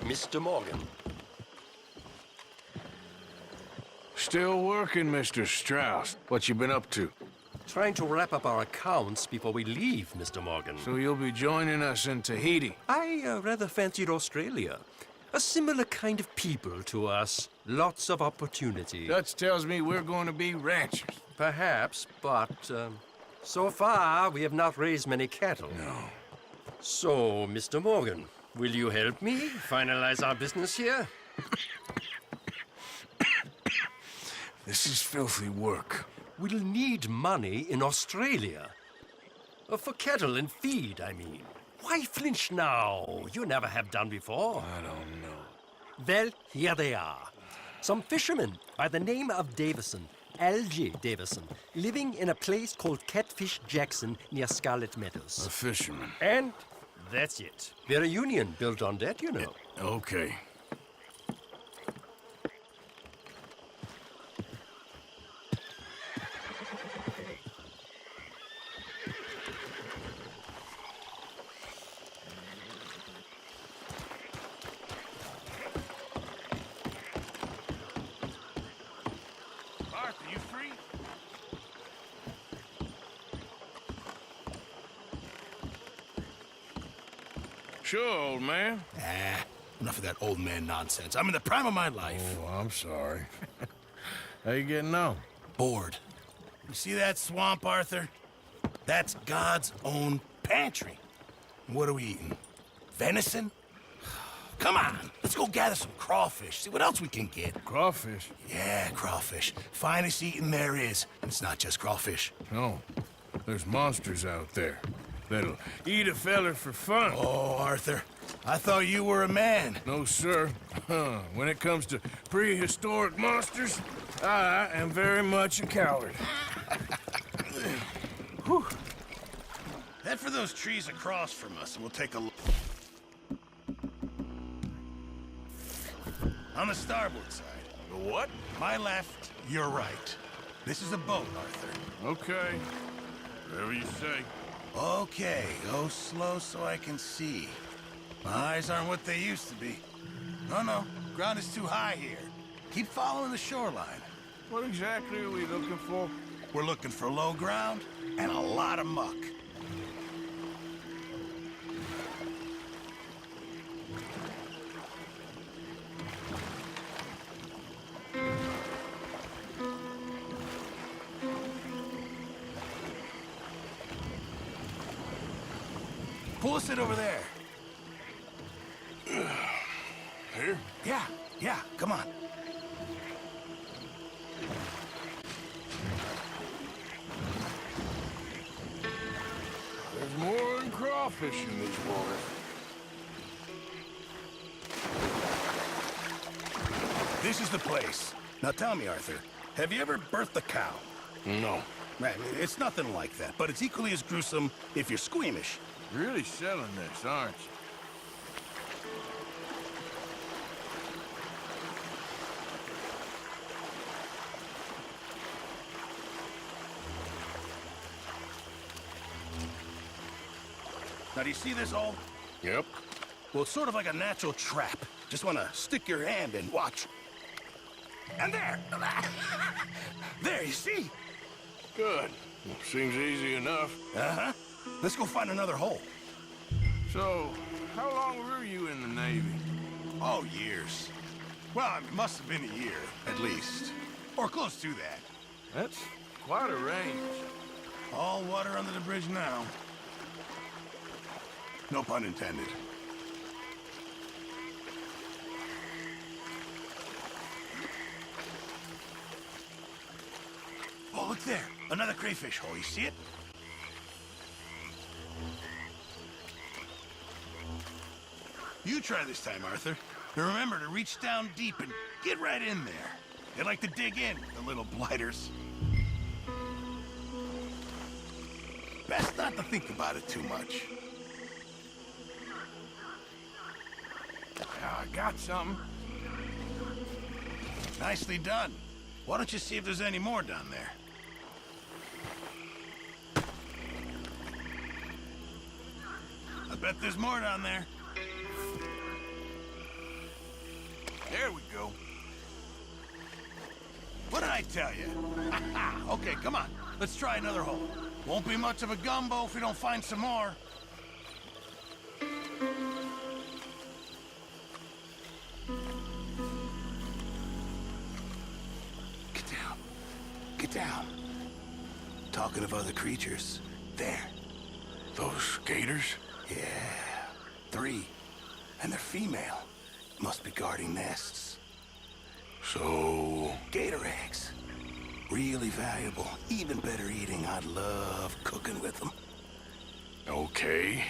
Mr. Morgan. Still working, Mr. Strauss. What you been up to? Trying to wrap up our accounts before we leave, Mr. Morgan. So you'll be joining us in Tahiti? I rather fancied Australia. A similar kind of people to us. Lots of opportunity. Dutch tells me we're going to be ranchers. Perhaps, but so far we have not raised many cattle. No. So, Mr. Morgan, will you help me finalize our business here? This is filthy work. We'll need money in Australia. For cattle and feed, I mean. Why flinch now? You never have done before. I don't know. Well, here they are. Some fishermen by the name of Davison, L.J. Davison, living in a place called Catfish Jackson near Scarlet Meadows. A fisherman. And that's it. We're a union built on that, you know. Okay. Arthur, you free? Sure, old man. Enough of that old man nonsense. I'm in the prime of my life. Oh, I'm sorry. How you getting on? Bored. You see that swamp, Arthur? That's God's own pantry. What are we eating? Venison? Come on, let's go gather some crawfish. See what else we can get. Crawfish? Yeah, crawfish. Finest eating there is. And it's not just crawfish. No. There's monsters out there that'll eat a feller for fun. Oh, Arthur, I thought you were a man. No, sir. When it comes to prehistoric monsters, I am very much a coward. Whew. Head for those trees across from us, and we'll take a look. On the starboard side. The what? My left, your right. This is a boat, Arthur. Okay. Whatever you say. Okay, go slow so I can see. My eyes aren't what they used to be. No, ground is too high here. Keep following the shoreline. What exactly are we looking for? We're looking for low ground and a lot of muck. Pull us in over there. Here? Yeah, come on. There's more than crawfish in these waters. This is the place. Now tell me, Arthur, have you ever birthed a cow? No. Right, it's nothing like that, but it's equally as gruesome if you're squeamish. Really selling this, aren't you? Now, do you see this hole? Yep. Well, it's sort of like a natural trap. Just want to stick your hand in. Watch. And there! There, you see? Good. Seems easy enough. Uh-huh. Let's go find another hole. So, how long were you in the Navy? Oh, years. Well, it must have been a year, at least. Or close to that. That's quite a range. All water under the bridge now. No pun intended. Oh, look there. Another crayfish hole. You see it? You try this time, Arthur. And remember to reach down deep and get right in there. They like to dig in, the little blighters. Best not to think about it too much. I got something. Nicely done. Why don't you see if there's any more down there? I bet there's more down there. There we go. What did I tell you? Okay, come on. Let's try another hole. Won't be much of a gumbo if we don't find some more. Get down. Get down. Talking of other creatures. There. Those gators? Yeah. 3. And they're female. Must be guarding nests. So... Gator eggs. Really valuable. Even better eating. I'd love cooking with them. Okay.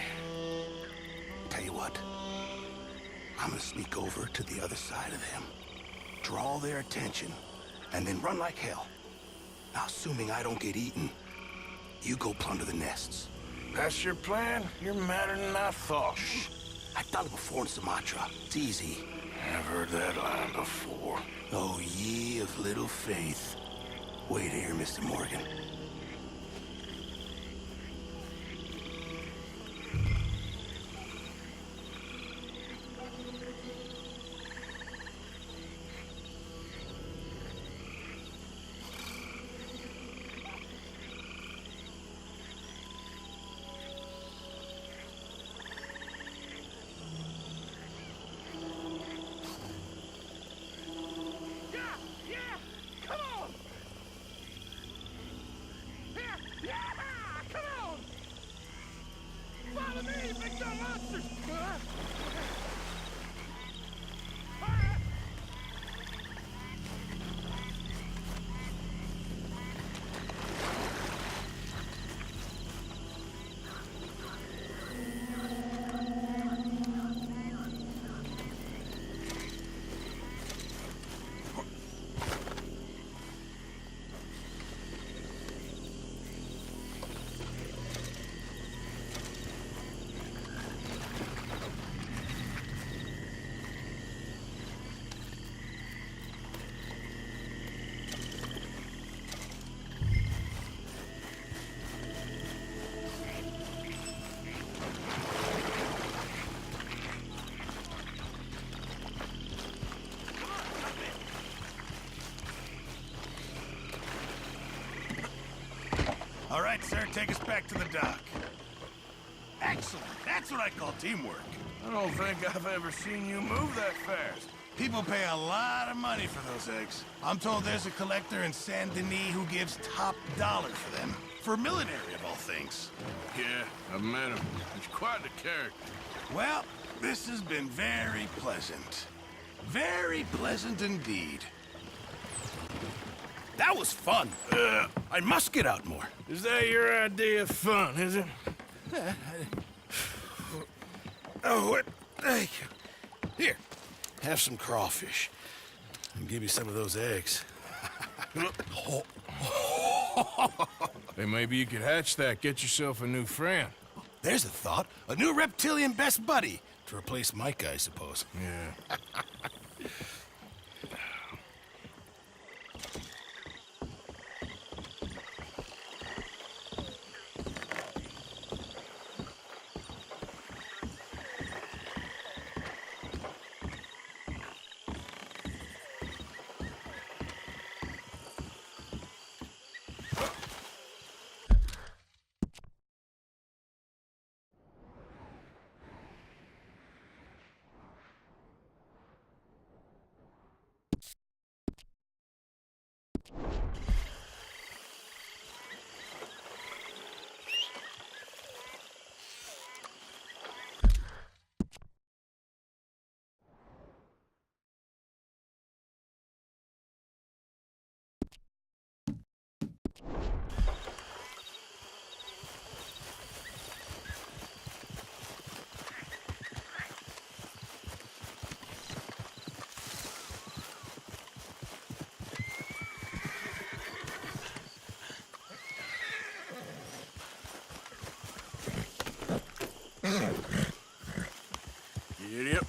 Tell you what. I'm gonna sneak over to the other side of them. Draw their attention. And then run like hell. Now, assuming I don't get eaten, you go plunder the nests. That's your plan? You're madder than I thought. Shh. I've done it before in Sumatra. It's easy. I've heard that line before. Oh, ye of little faith. Wait here, Mr. Morgan. All right, sir, take us back to the dock. Excellent. That's what I call teamwork. I don't think I've ever seen you move that fast. People pay a lot of money for those eggs. I'm told there's a collector in Saint Denis who gives top dollar for them. For military, of all things. Yeah, I've met him. He's quite the character. Well, this has been very pleasant. Very pleasant indeed. That was fun. I must get out more. Is that your idea of fun, is it? Oh, what? Thank you. Here, have some crawfish. And give you some of those eggs. Hey, maybe you could hatch that, get yourself a new friend. There's a thought. A new reptilian best buddy. To replace Micah, I suppose. Yeah. Giddy up.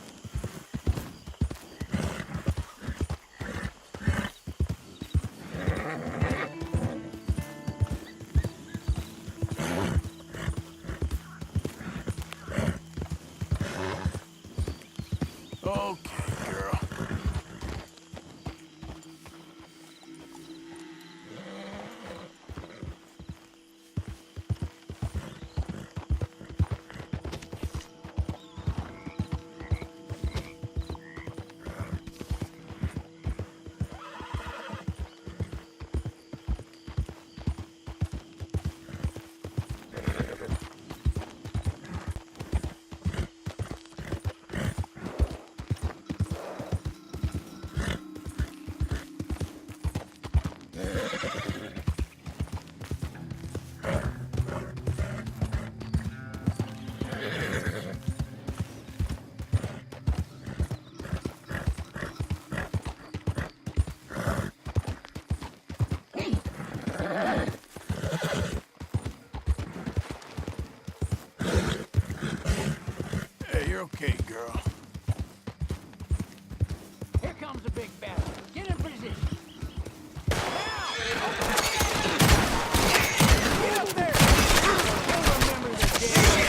Okay, girl. Hey, you're okay, girl. Here comes the big bad. Get in position. Get up there! You'll remember the day.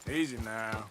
Easy now.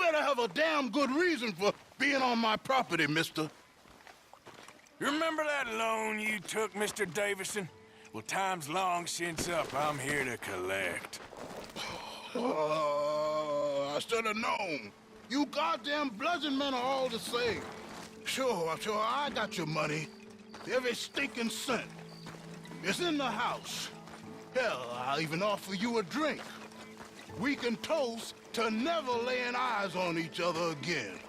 better have a damn good reason for being on my property, mister. You remember that loan you took, Mr. Davison? Well, time's long since up. I'm here to collect. I should have known. You goddamn bludgeon men are all the same. Sure, I got your money. Every stinking cent. It's in the house. Hell, I'll even offer you a drink. We can toast to never laying eyes on each other again.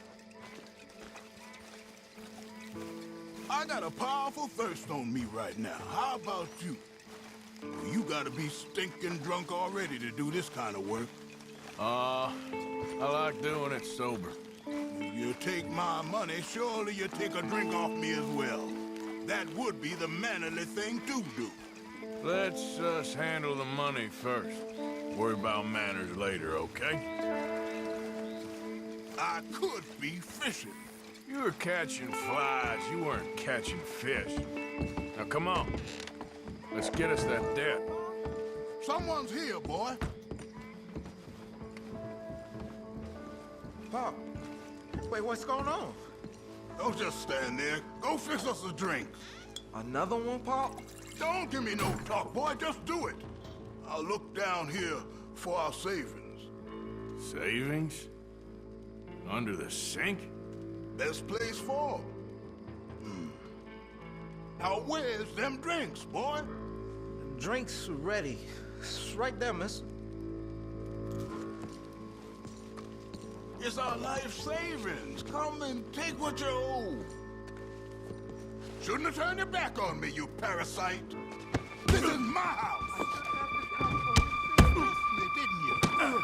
I got a powerful thirst on me right now. How about you? You gotta be stinking drunk already to do this kind of work. I like doing it sober. You take my money, surely you take a drink off me as well. That would be the mannerly thing to do. Let's us handle the money first. Worry about manners later, okay? I could be fishing. You were catching flies. You weren't catching fish. Now, come on. Let's get us that debt. Someone's here, boy. Pop, wait, what's going on? Don't just stand there. Go fix us a drink. Another one, Pop? Don't give me no talk, boy. Just do it. I'll look down here for our savings. Savings? Under the sink? Best place for 'em. Now where's them drinks, boy? Drinks ready. It's right there, miss. It's our life savings. Come and take what you owe. Shouldn't have turned your back on me, you parasite. This is my house. Me, didn't you?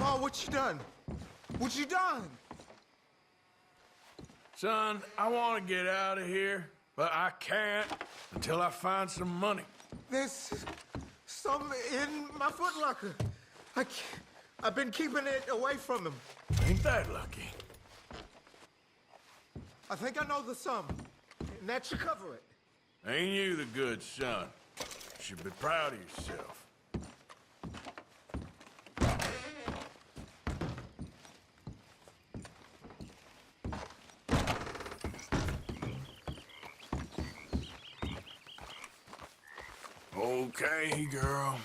Oh, what you done? What you done? Son, I want to get out of here, but I can't until I find some money. There's some in my footlocker. I've been keeping it away from him. Ain't that lucky? I think I know the sum, and that should cover it. Ain't you the good son? You should be proud of yourself. Okay, girl.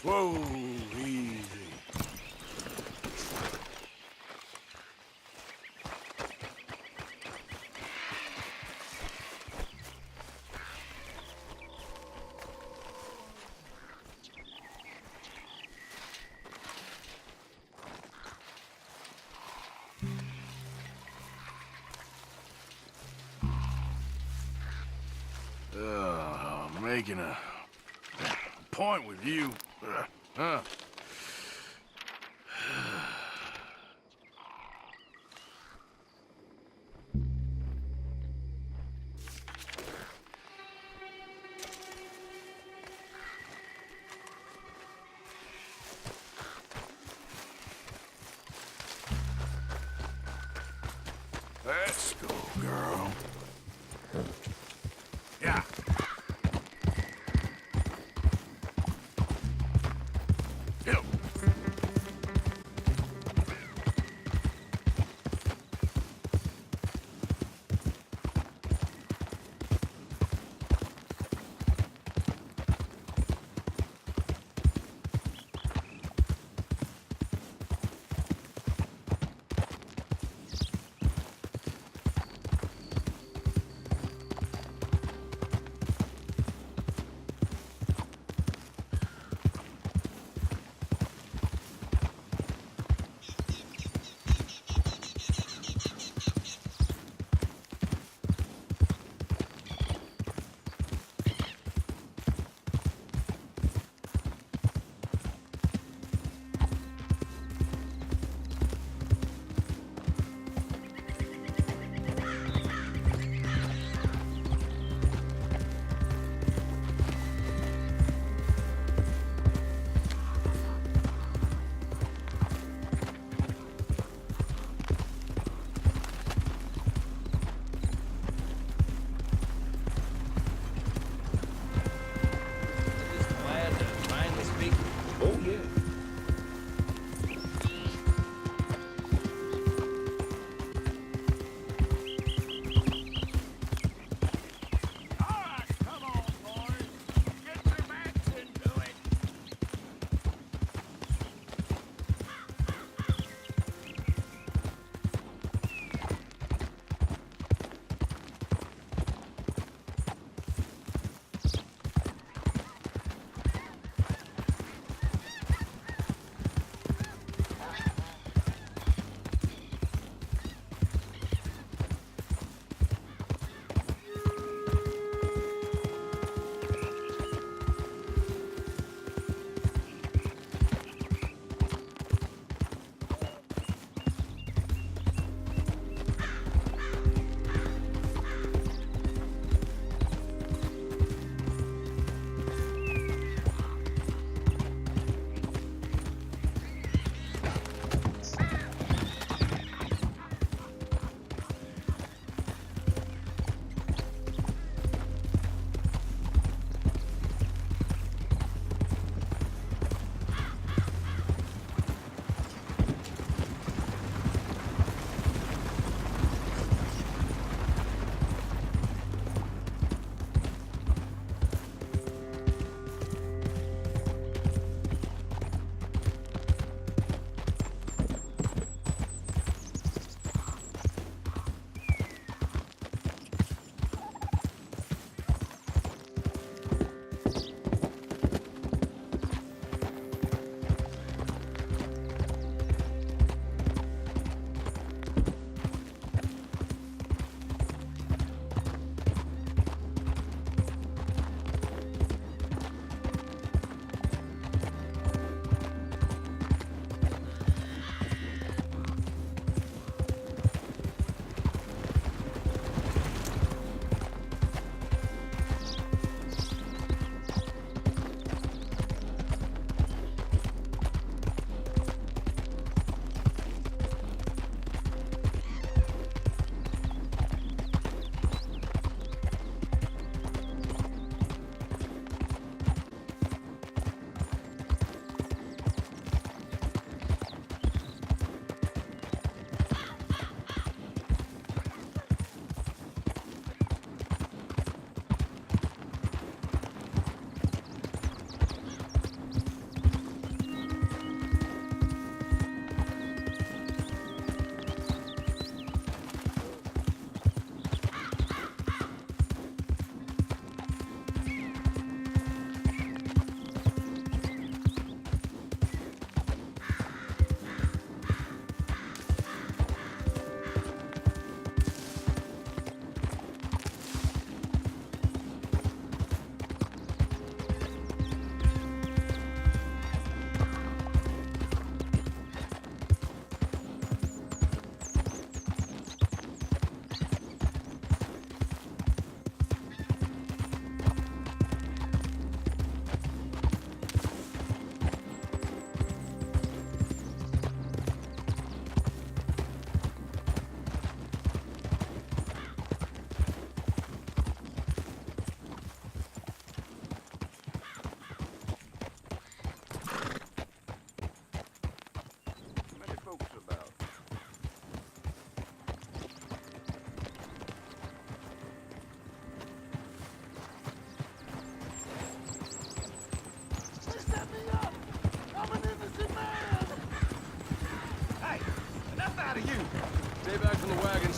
Whoa, easy. Making a point with you. Let's go, girl. Yeah.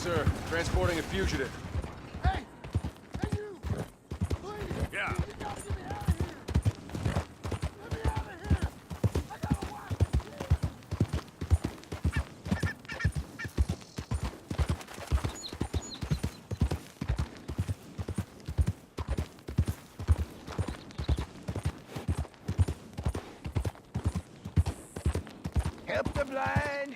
sir. Transporting a fugitive. Hey! Hey, you! Please! Yeah. You gotta get me out of here! Let me out of here! I got a wife! Help the blind!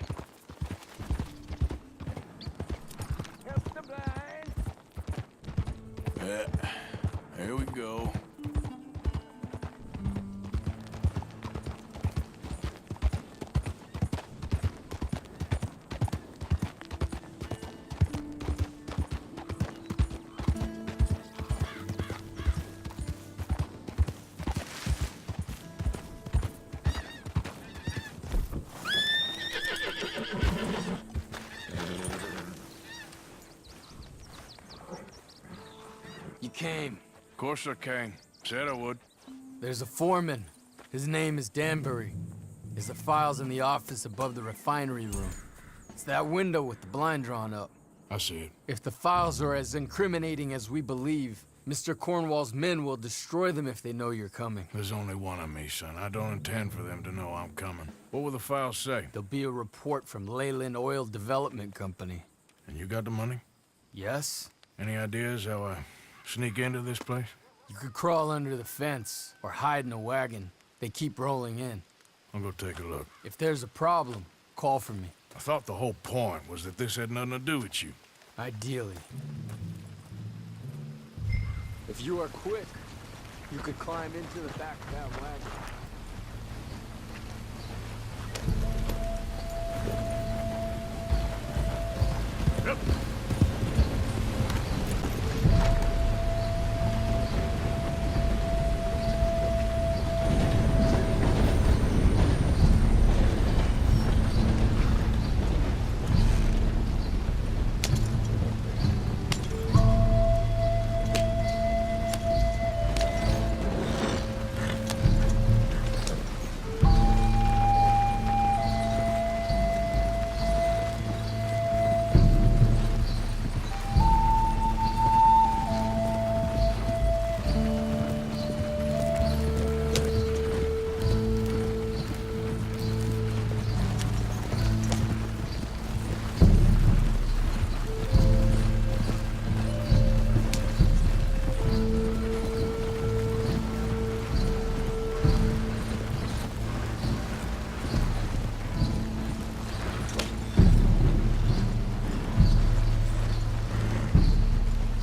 Help the blind! Here we go. You came. Of course I came. Said I would. There's a foreman. His name is Danbury. There's the files in the office above the refinery room. It's that window with the blind drawn up. I see it. If the files are as incriminating as we believe, Mr. Cornwall's men will destroy them if they know you're coming. There's only one of me, son. I don't intend for them to know I'm coming. What will the files say? There'll be a report from Leyland Oil Development Company. And you got the money? Yes? Any ideas how I sneak into this place? You could crawl under the fence or hide in a wagon. They keep rolling in. I'll go take a look. If there's a problem, call for me. I thought the whole point was that this had nothing to do with you. Ideally. If you are quick, you could climb into the back of that wagon. Yep.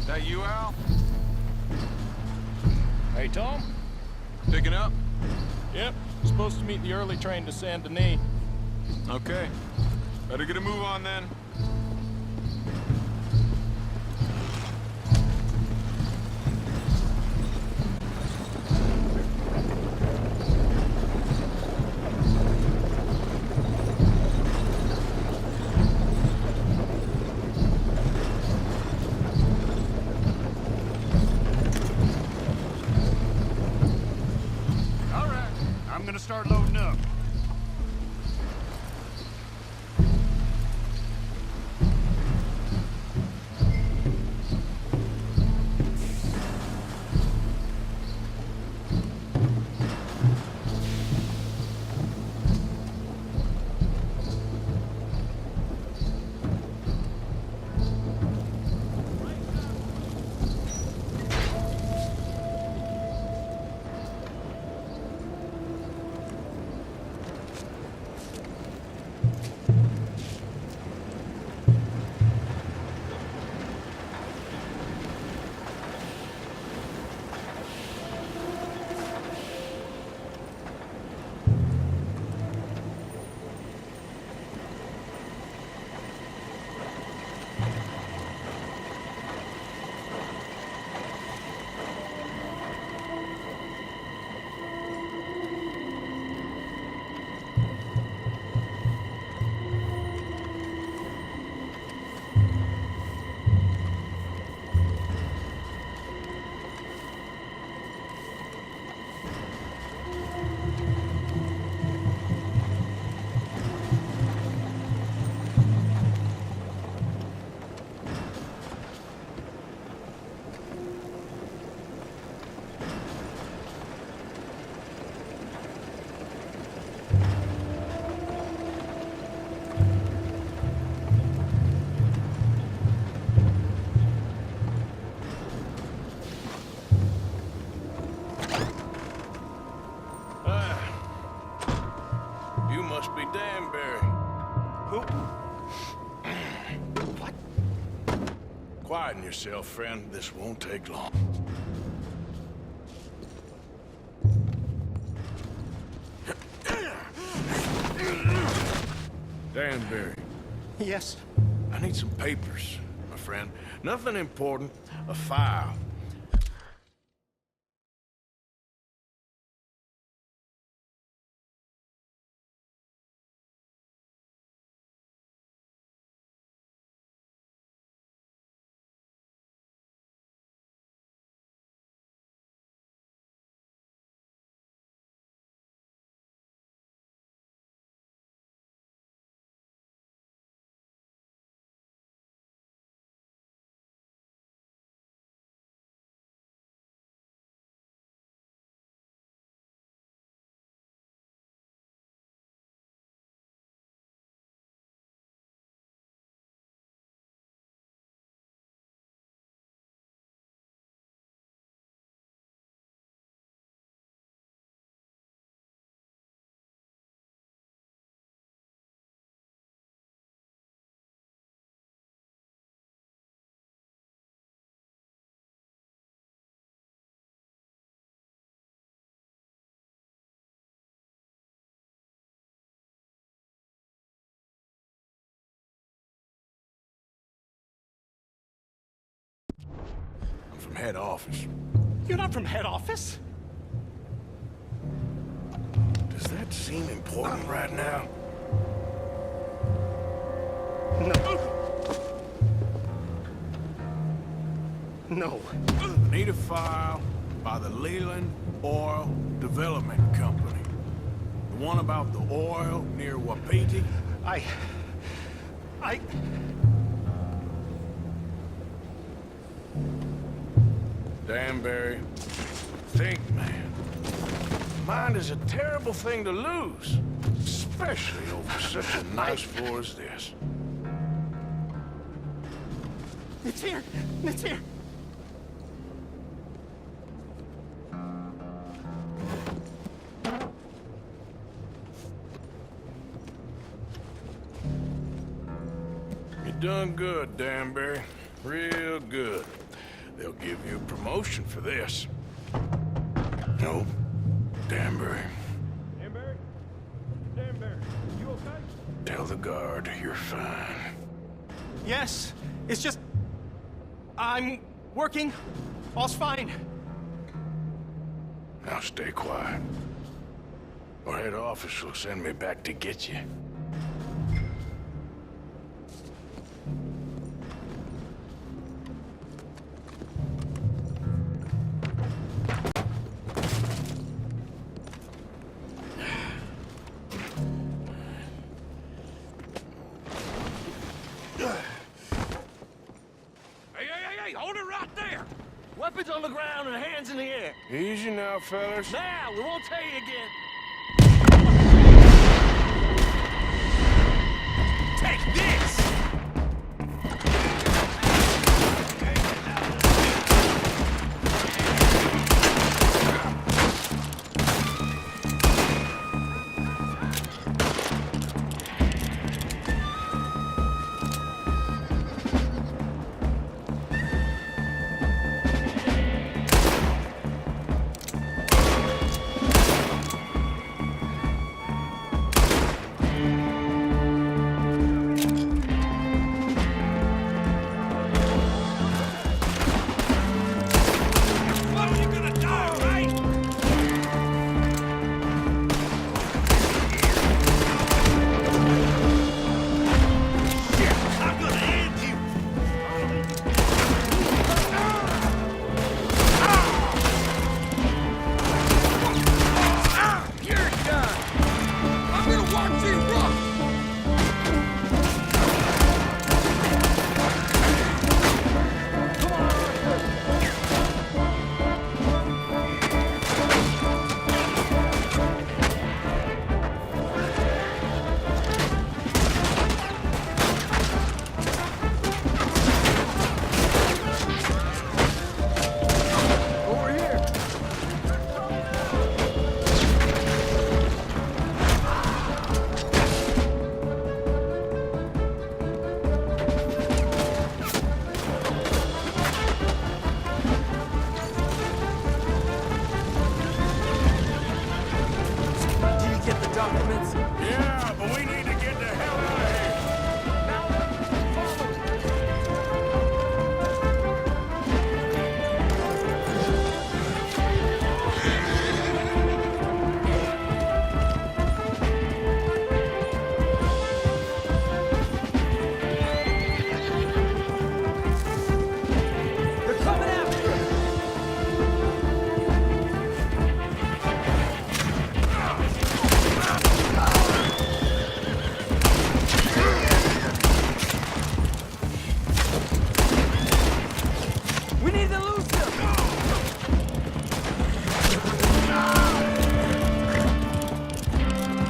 That you, Al? Hey, Tom? Picking up? Yep. Supposed to meet the early train to Saint Denis. Okay. Better get a move on then. All right, I'm gonna start loading up. must be Danbury. Who? What? Quieten yourself, friend. This won't take long. Danbury. Yes? I need some papers, my friend. Nothing important. A file. I'm from head office. You're not from head office? Does that seem important right now? No. Need a file by the Leland Oil Development Company. The one about the oil near Wapiti? I... Danbury, think, man. Mind is a terrible thing to lose, especially over such a nice floor as this. It's here! It's here! You done good, Danbury. Real good. They'll give you a promotion for this. No, Danbury. Danbury? Danbury, you okay? Tell the guard you're fine. Yes, it's just... I'm working. All's fine. Now stay quiet. Or head office will send me back to get you. Hey, hold it right there! Weapons on the ground and hands in the air. Easy now, fellas. Now, we won't tell you again. Take this! Quincy. Yeah, but we need to get the hell out of here. They're coming after us! We need to lose them!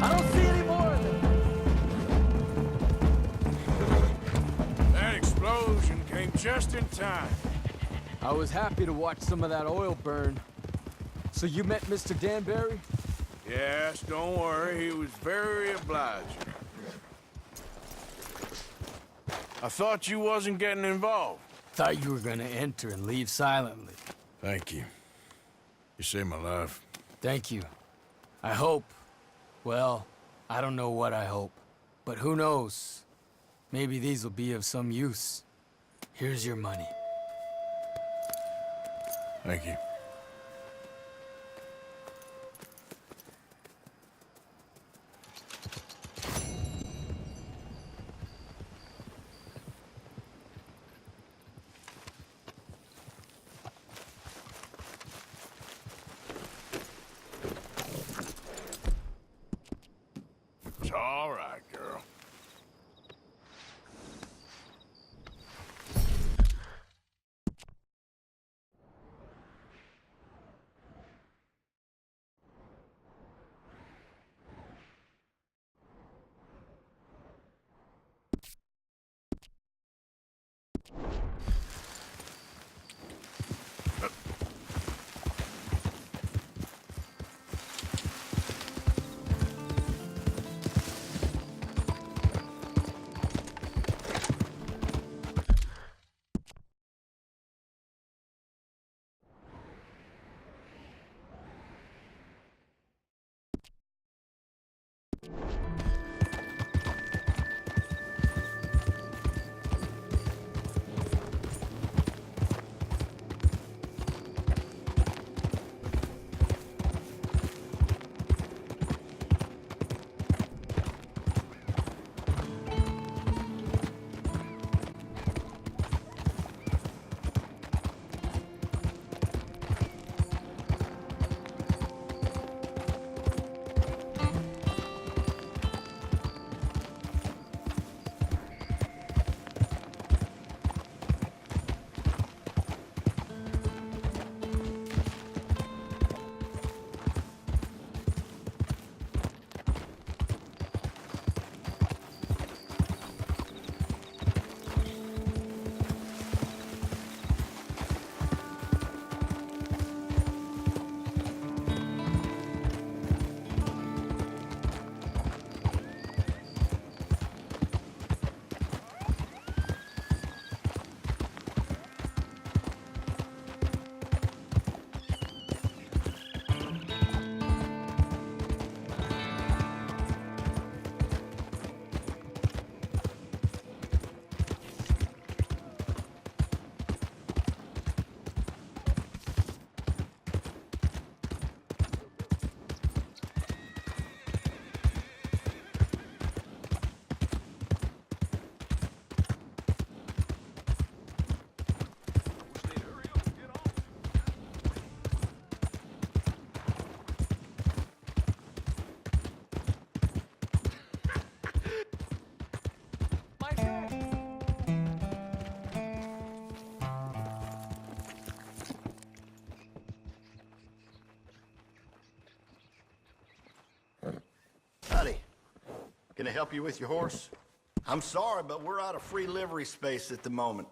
I don't see any more of them! That explosion came just in time. I was happy to watch some of that oil burn. So you met Mr. Danbury? Yes, don't worry, he was very obliging. I thought you wasn't getting involved. Thought you were gonna enter and leave silently. Thank you. You saved my life. Thank you. I hope. Well, I don't know what I hope. But who knows? Maybe these will be of some use. Here's your money. Thank you. It's all right, girl. Howdy. Can I help you with your horse? I'm sorry, but we're out of free livery space at the moment.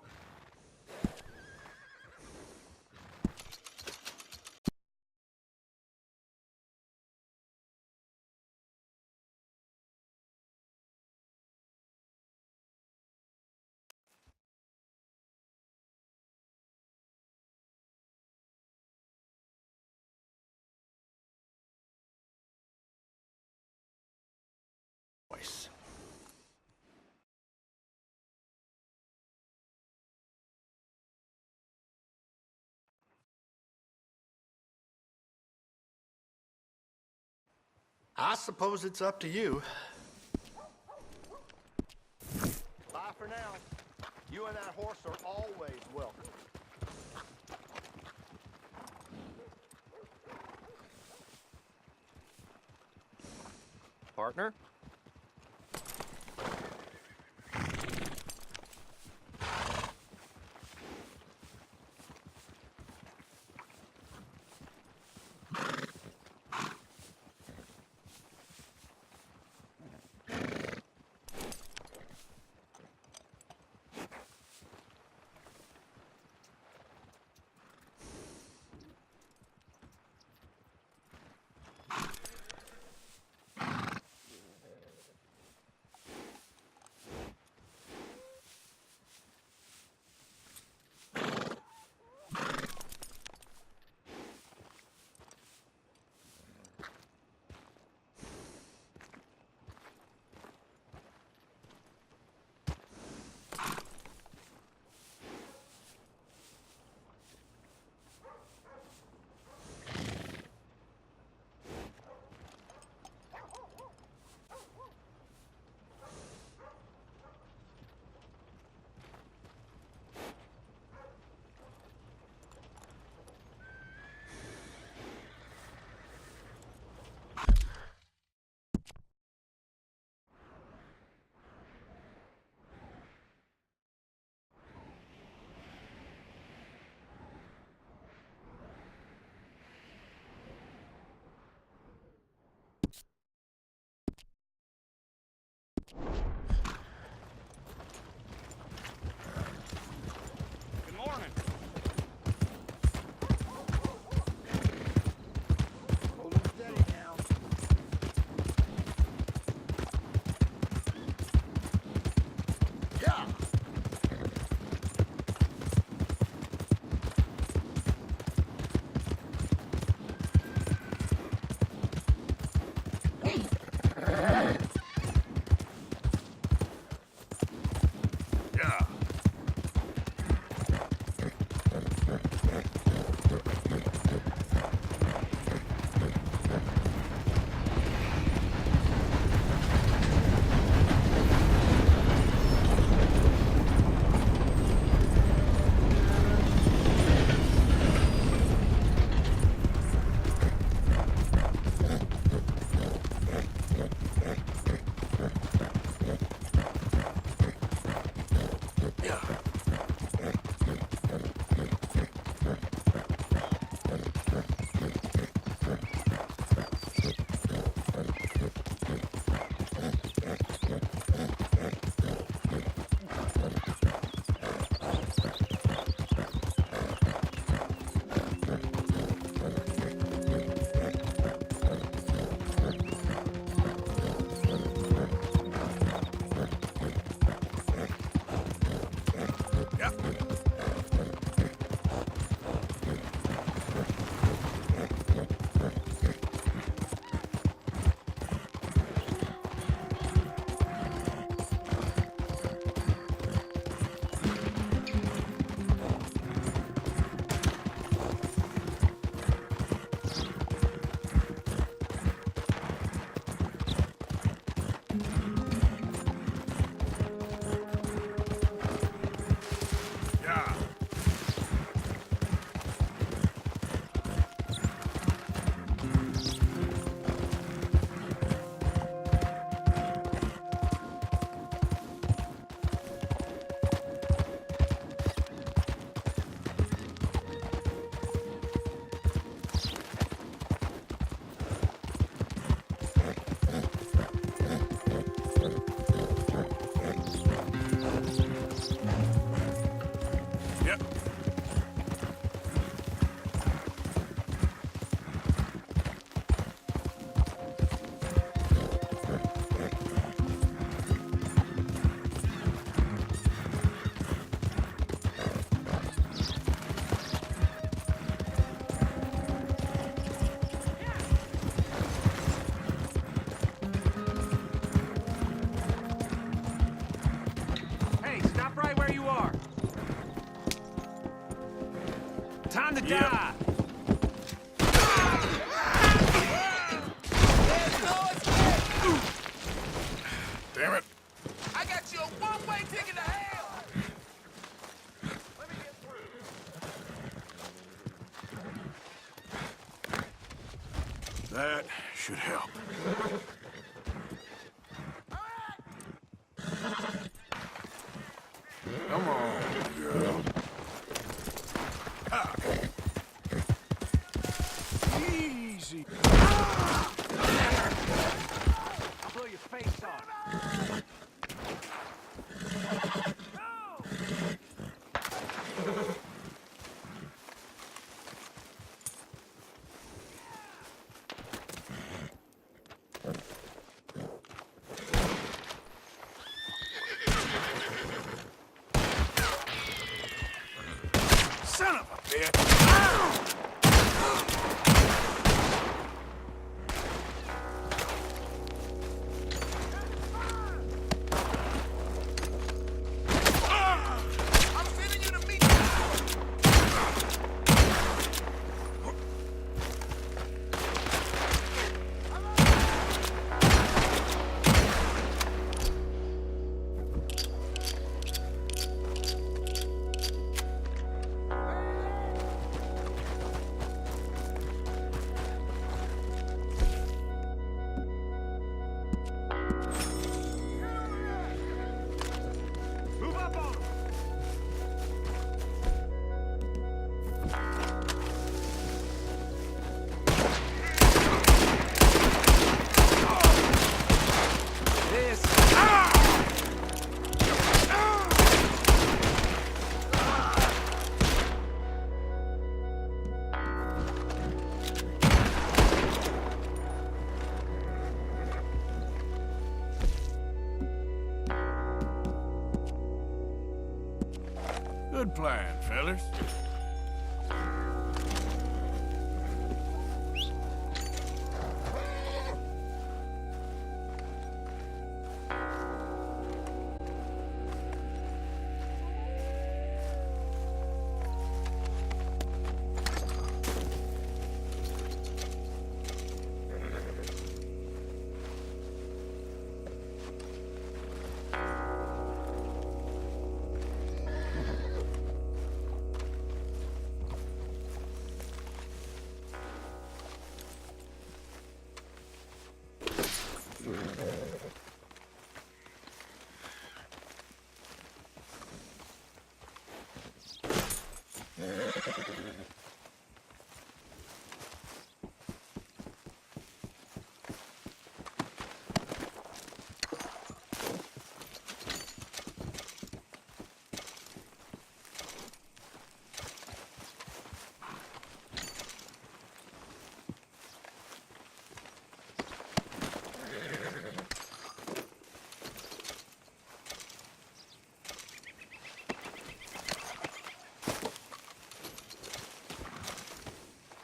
I suppose it's up to you. Bye for now. You and that horse are always welcome. Partner? Good morning. Holding steady now. Yeah. Time to die! There's no Damn it. I got you a one-way ticket to hell! Let me get through. That should help. Come on, girl. Ah. Easy. I'll blow your face off. Son of a bitch! I'm sending you to meet Move up on him! Good plan, fellas.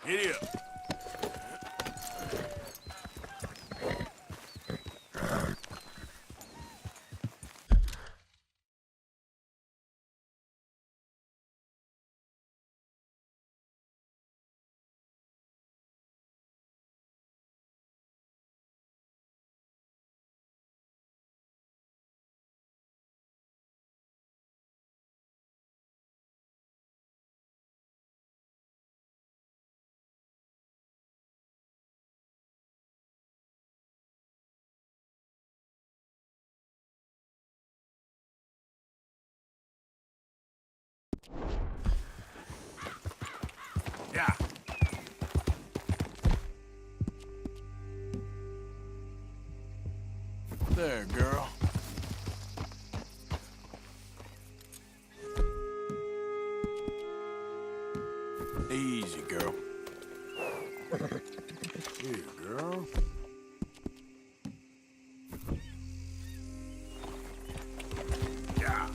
Giddy up. Yeah. There, girl. Easy, girl. Here, girl. Yeah.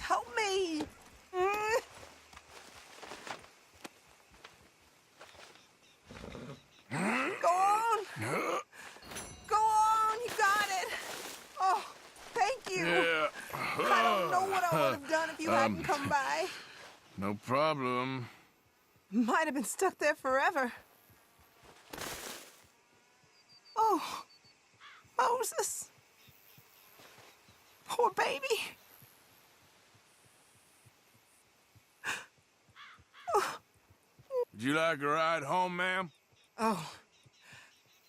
Help me! Go on! Go on, you got it! Oh, thank you! Yeah. I don't know what I would have done if you hadn't come by. No problem. Might have been stuck there forever. Oh, Moses. Poor baby. Would you like a ride home, ma'am? Oh,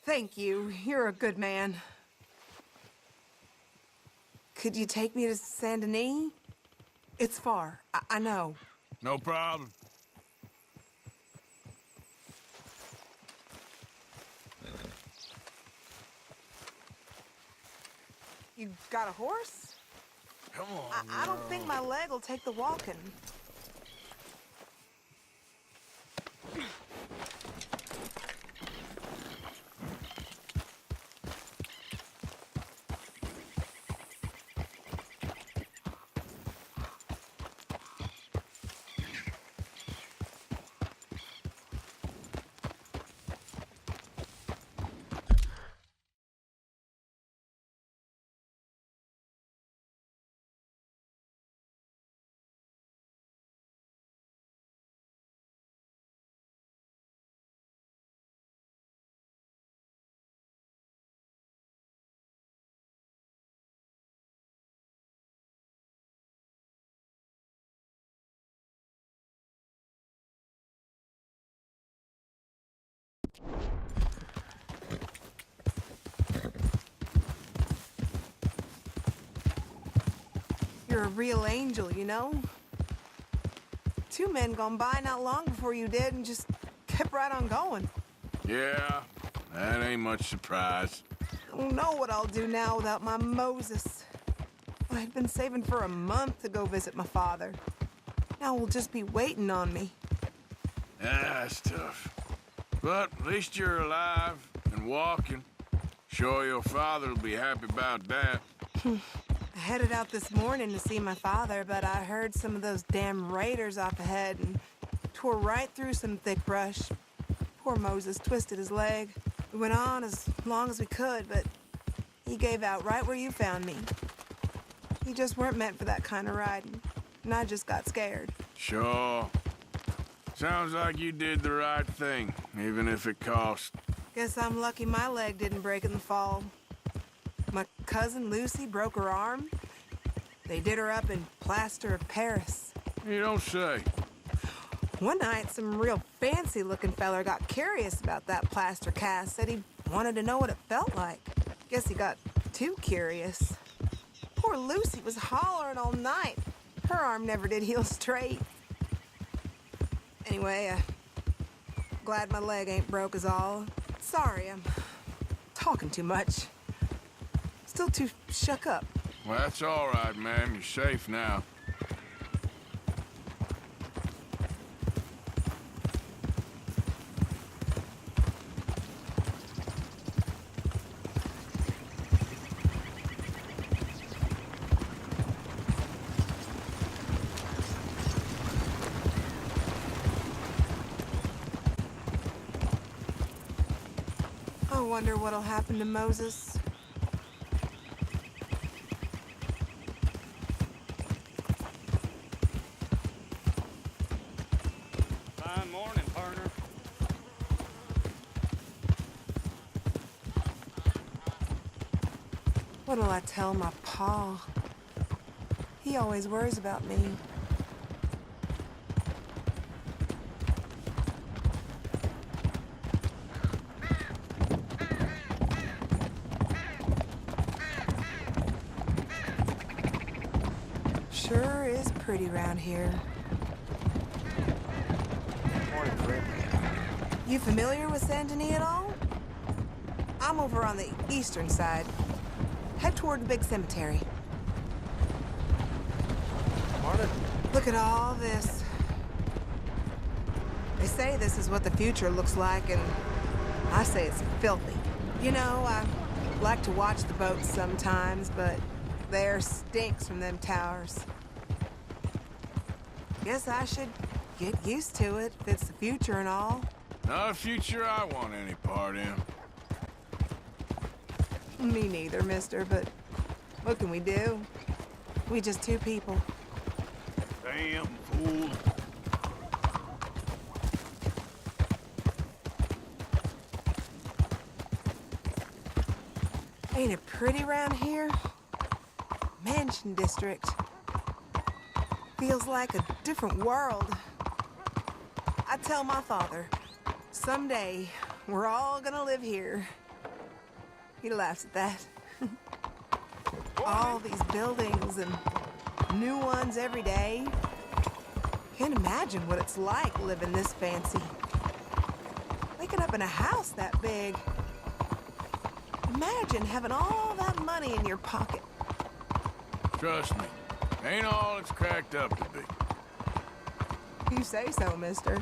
thank you. You're a good man. Could you take me to Saint Denis? It's far, I know. No problem. You got a horse? Come on, I don't think my leg will take the walking. You're a real angel, you know? 2 men gone by not long before you did and just kept right on going. Yeah, that ain't much surprise. I don't know what I'll do now without my Moses. I'd been saving for a month to go visit my father. Now he'll just be waiting on me. Yeah, that's tough. But at least you're alive and walking. Sure your father'll be happy about that. I headed out this morning to see my father, but I heard some of those damn raiders off ahead and tore right through some thick brush. Poor Moses twisted his leg. We went on as long as we could, but he gave out right where you found me. He just weren't meant for that kind of riding, and I just got scared. Sure. Sounds like you did the right thing, even if it cost. Guess I'm lucky my leg didn't break in the fall. My cousin Lucy broke her arm. They did her up in plaster of Paris. You don't say. One night, some real fancy-looking feller got curious about that plaster cast, said he wanted to know what it felt like. Guess he got too curious. Poor Lucy was hollering all night. Her arm never did heal straight. Anyway, glad my leg ain't broke is all. Sorry, I'm talking too much. Still too shook up. Well, that's all right, ma'am. You're safe now. I wonder what'll happen to Moses. Fine morning, partner. What'll I tell my pa? He always worries about me. Sure is pretty round here. Morning, Fred. You familiar with Saint Denis at all? I'm over on the eastern side. Head toward the big cemetery. Morning. Look at all this. They say this is what the future looks like, and I say it's filthy. You know, I like to watch the boats sometimes, but the air stinks from them towers. Guess I should get used to it if it's the future and all. Not a future I want any part in. Me neither, mister, but what can we do? We just two people. Damn fool. Ain't it pretty around here? Mansion District. Feels like a different world. I tell my father, someday we're all gonna live here. He laughs at that. All these buildings and new ones every day. Can't imagine what it's like living this fancy. Waking up in a house that big. Imagine having all that money in your pocket. Trust me, ain't all it's cracked up to be. You say so, mister.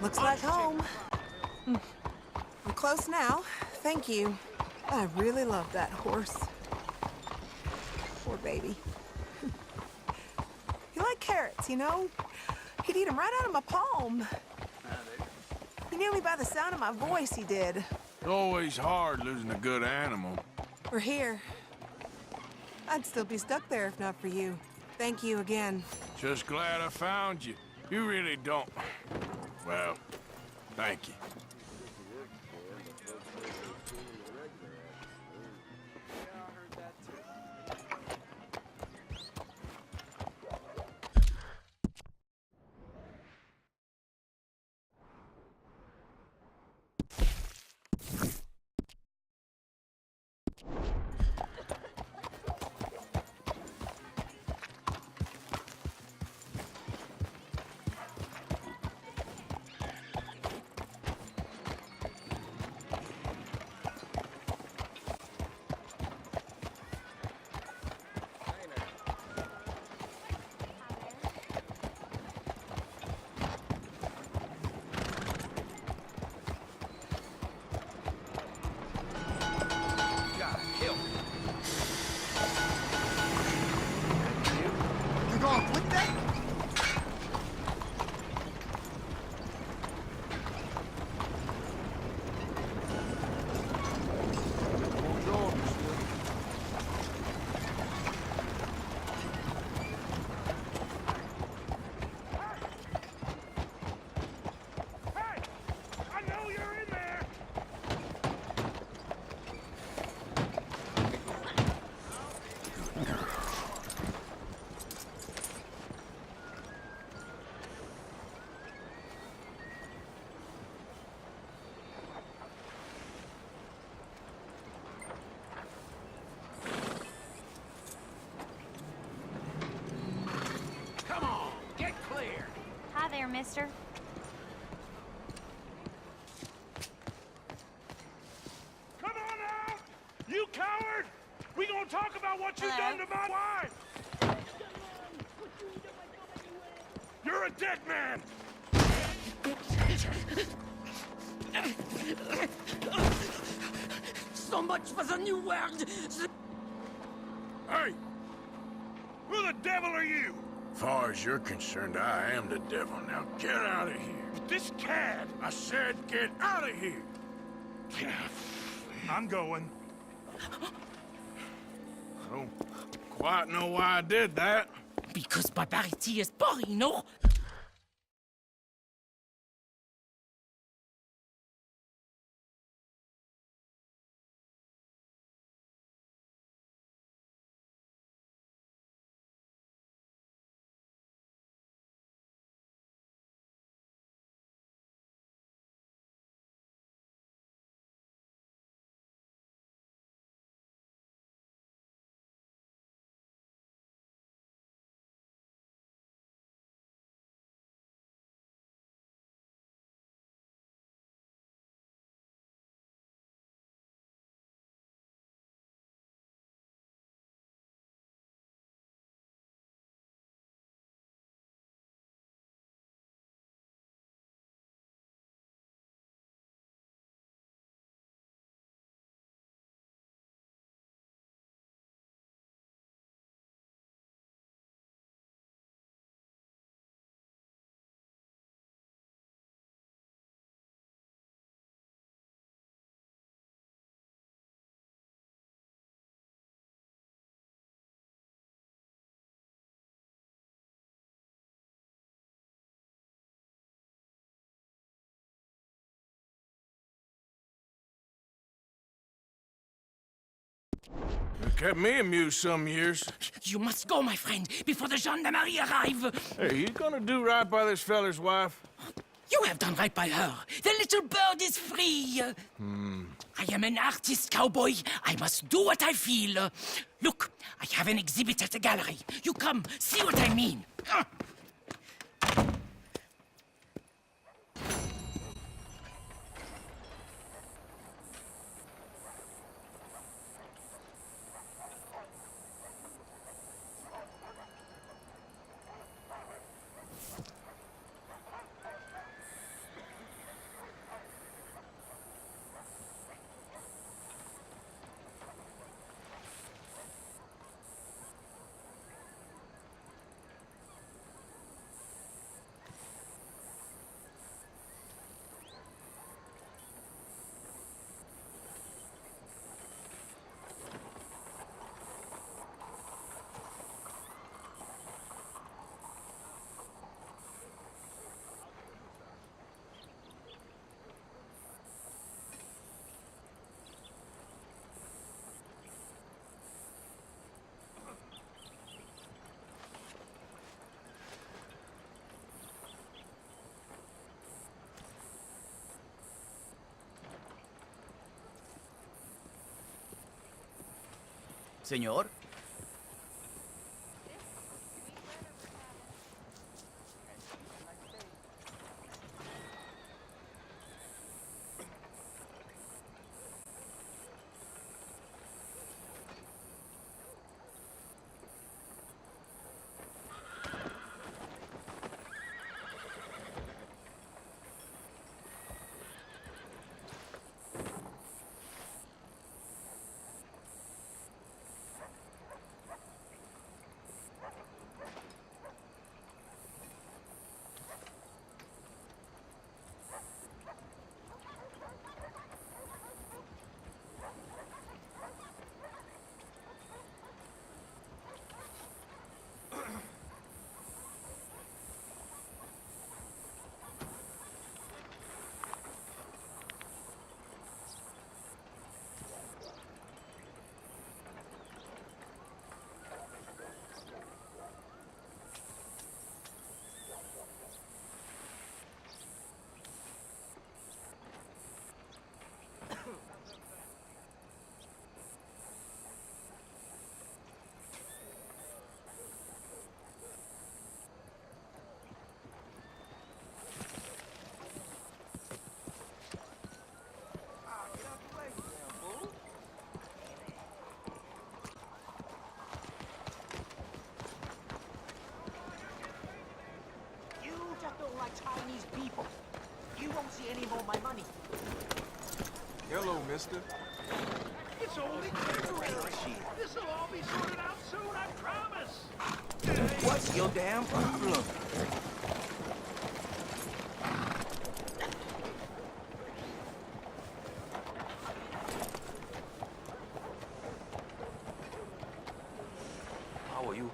Looks like home. We're close now. Thank you. I really love that horse. Poor baby. He liked carrots, you know? He'd eat them right out of my palm. He knew me by the sound of my voice, he did. It's always hard losing a good animal. We're here. I'd still be stuck there if not for you. Thank you again. Just glad I found you. You really don't... Well, thank you. You gonna quit that? I know you're in there! Come on, get clear! Hi there, mister. Come on out! You coward! We gonna talk about what you done to my wife! You're a dead man! So much for the new world! Hey! Who the devil are you? Far as you're concerned, I am the devil. Now get out of here. This cad! I said get out of here! I'm going. I don't quite know why I did that. Because barbarity is boring, no? Kept me amused some years. You must go, my friend, before the gendarmerie arrive. Hey, you gonna do right by this feller's wife? You have done right by her. The little bird is free. I am an artist, cowboy. I must do what I feel. Look, I have an exhibit at the gallery. You come, see what I mean. Señor. Chinese people. You won't see any more of my money. Hello, mister. It's only temporary. This'll all be sorted out soon, I promise. What's your damn problem? How are you?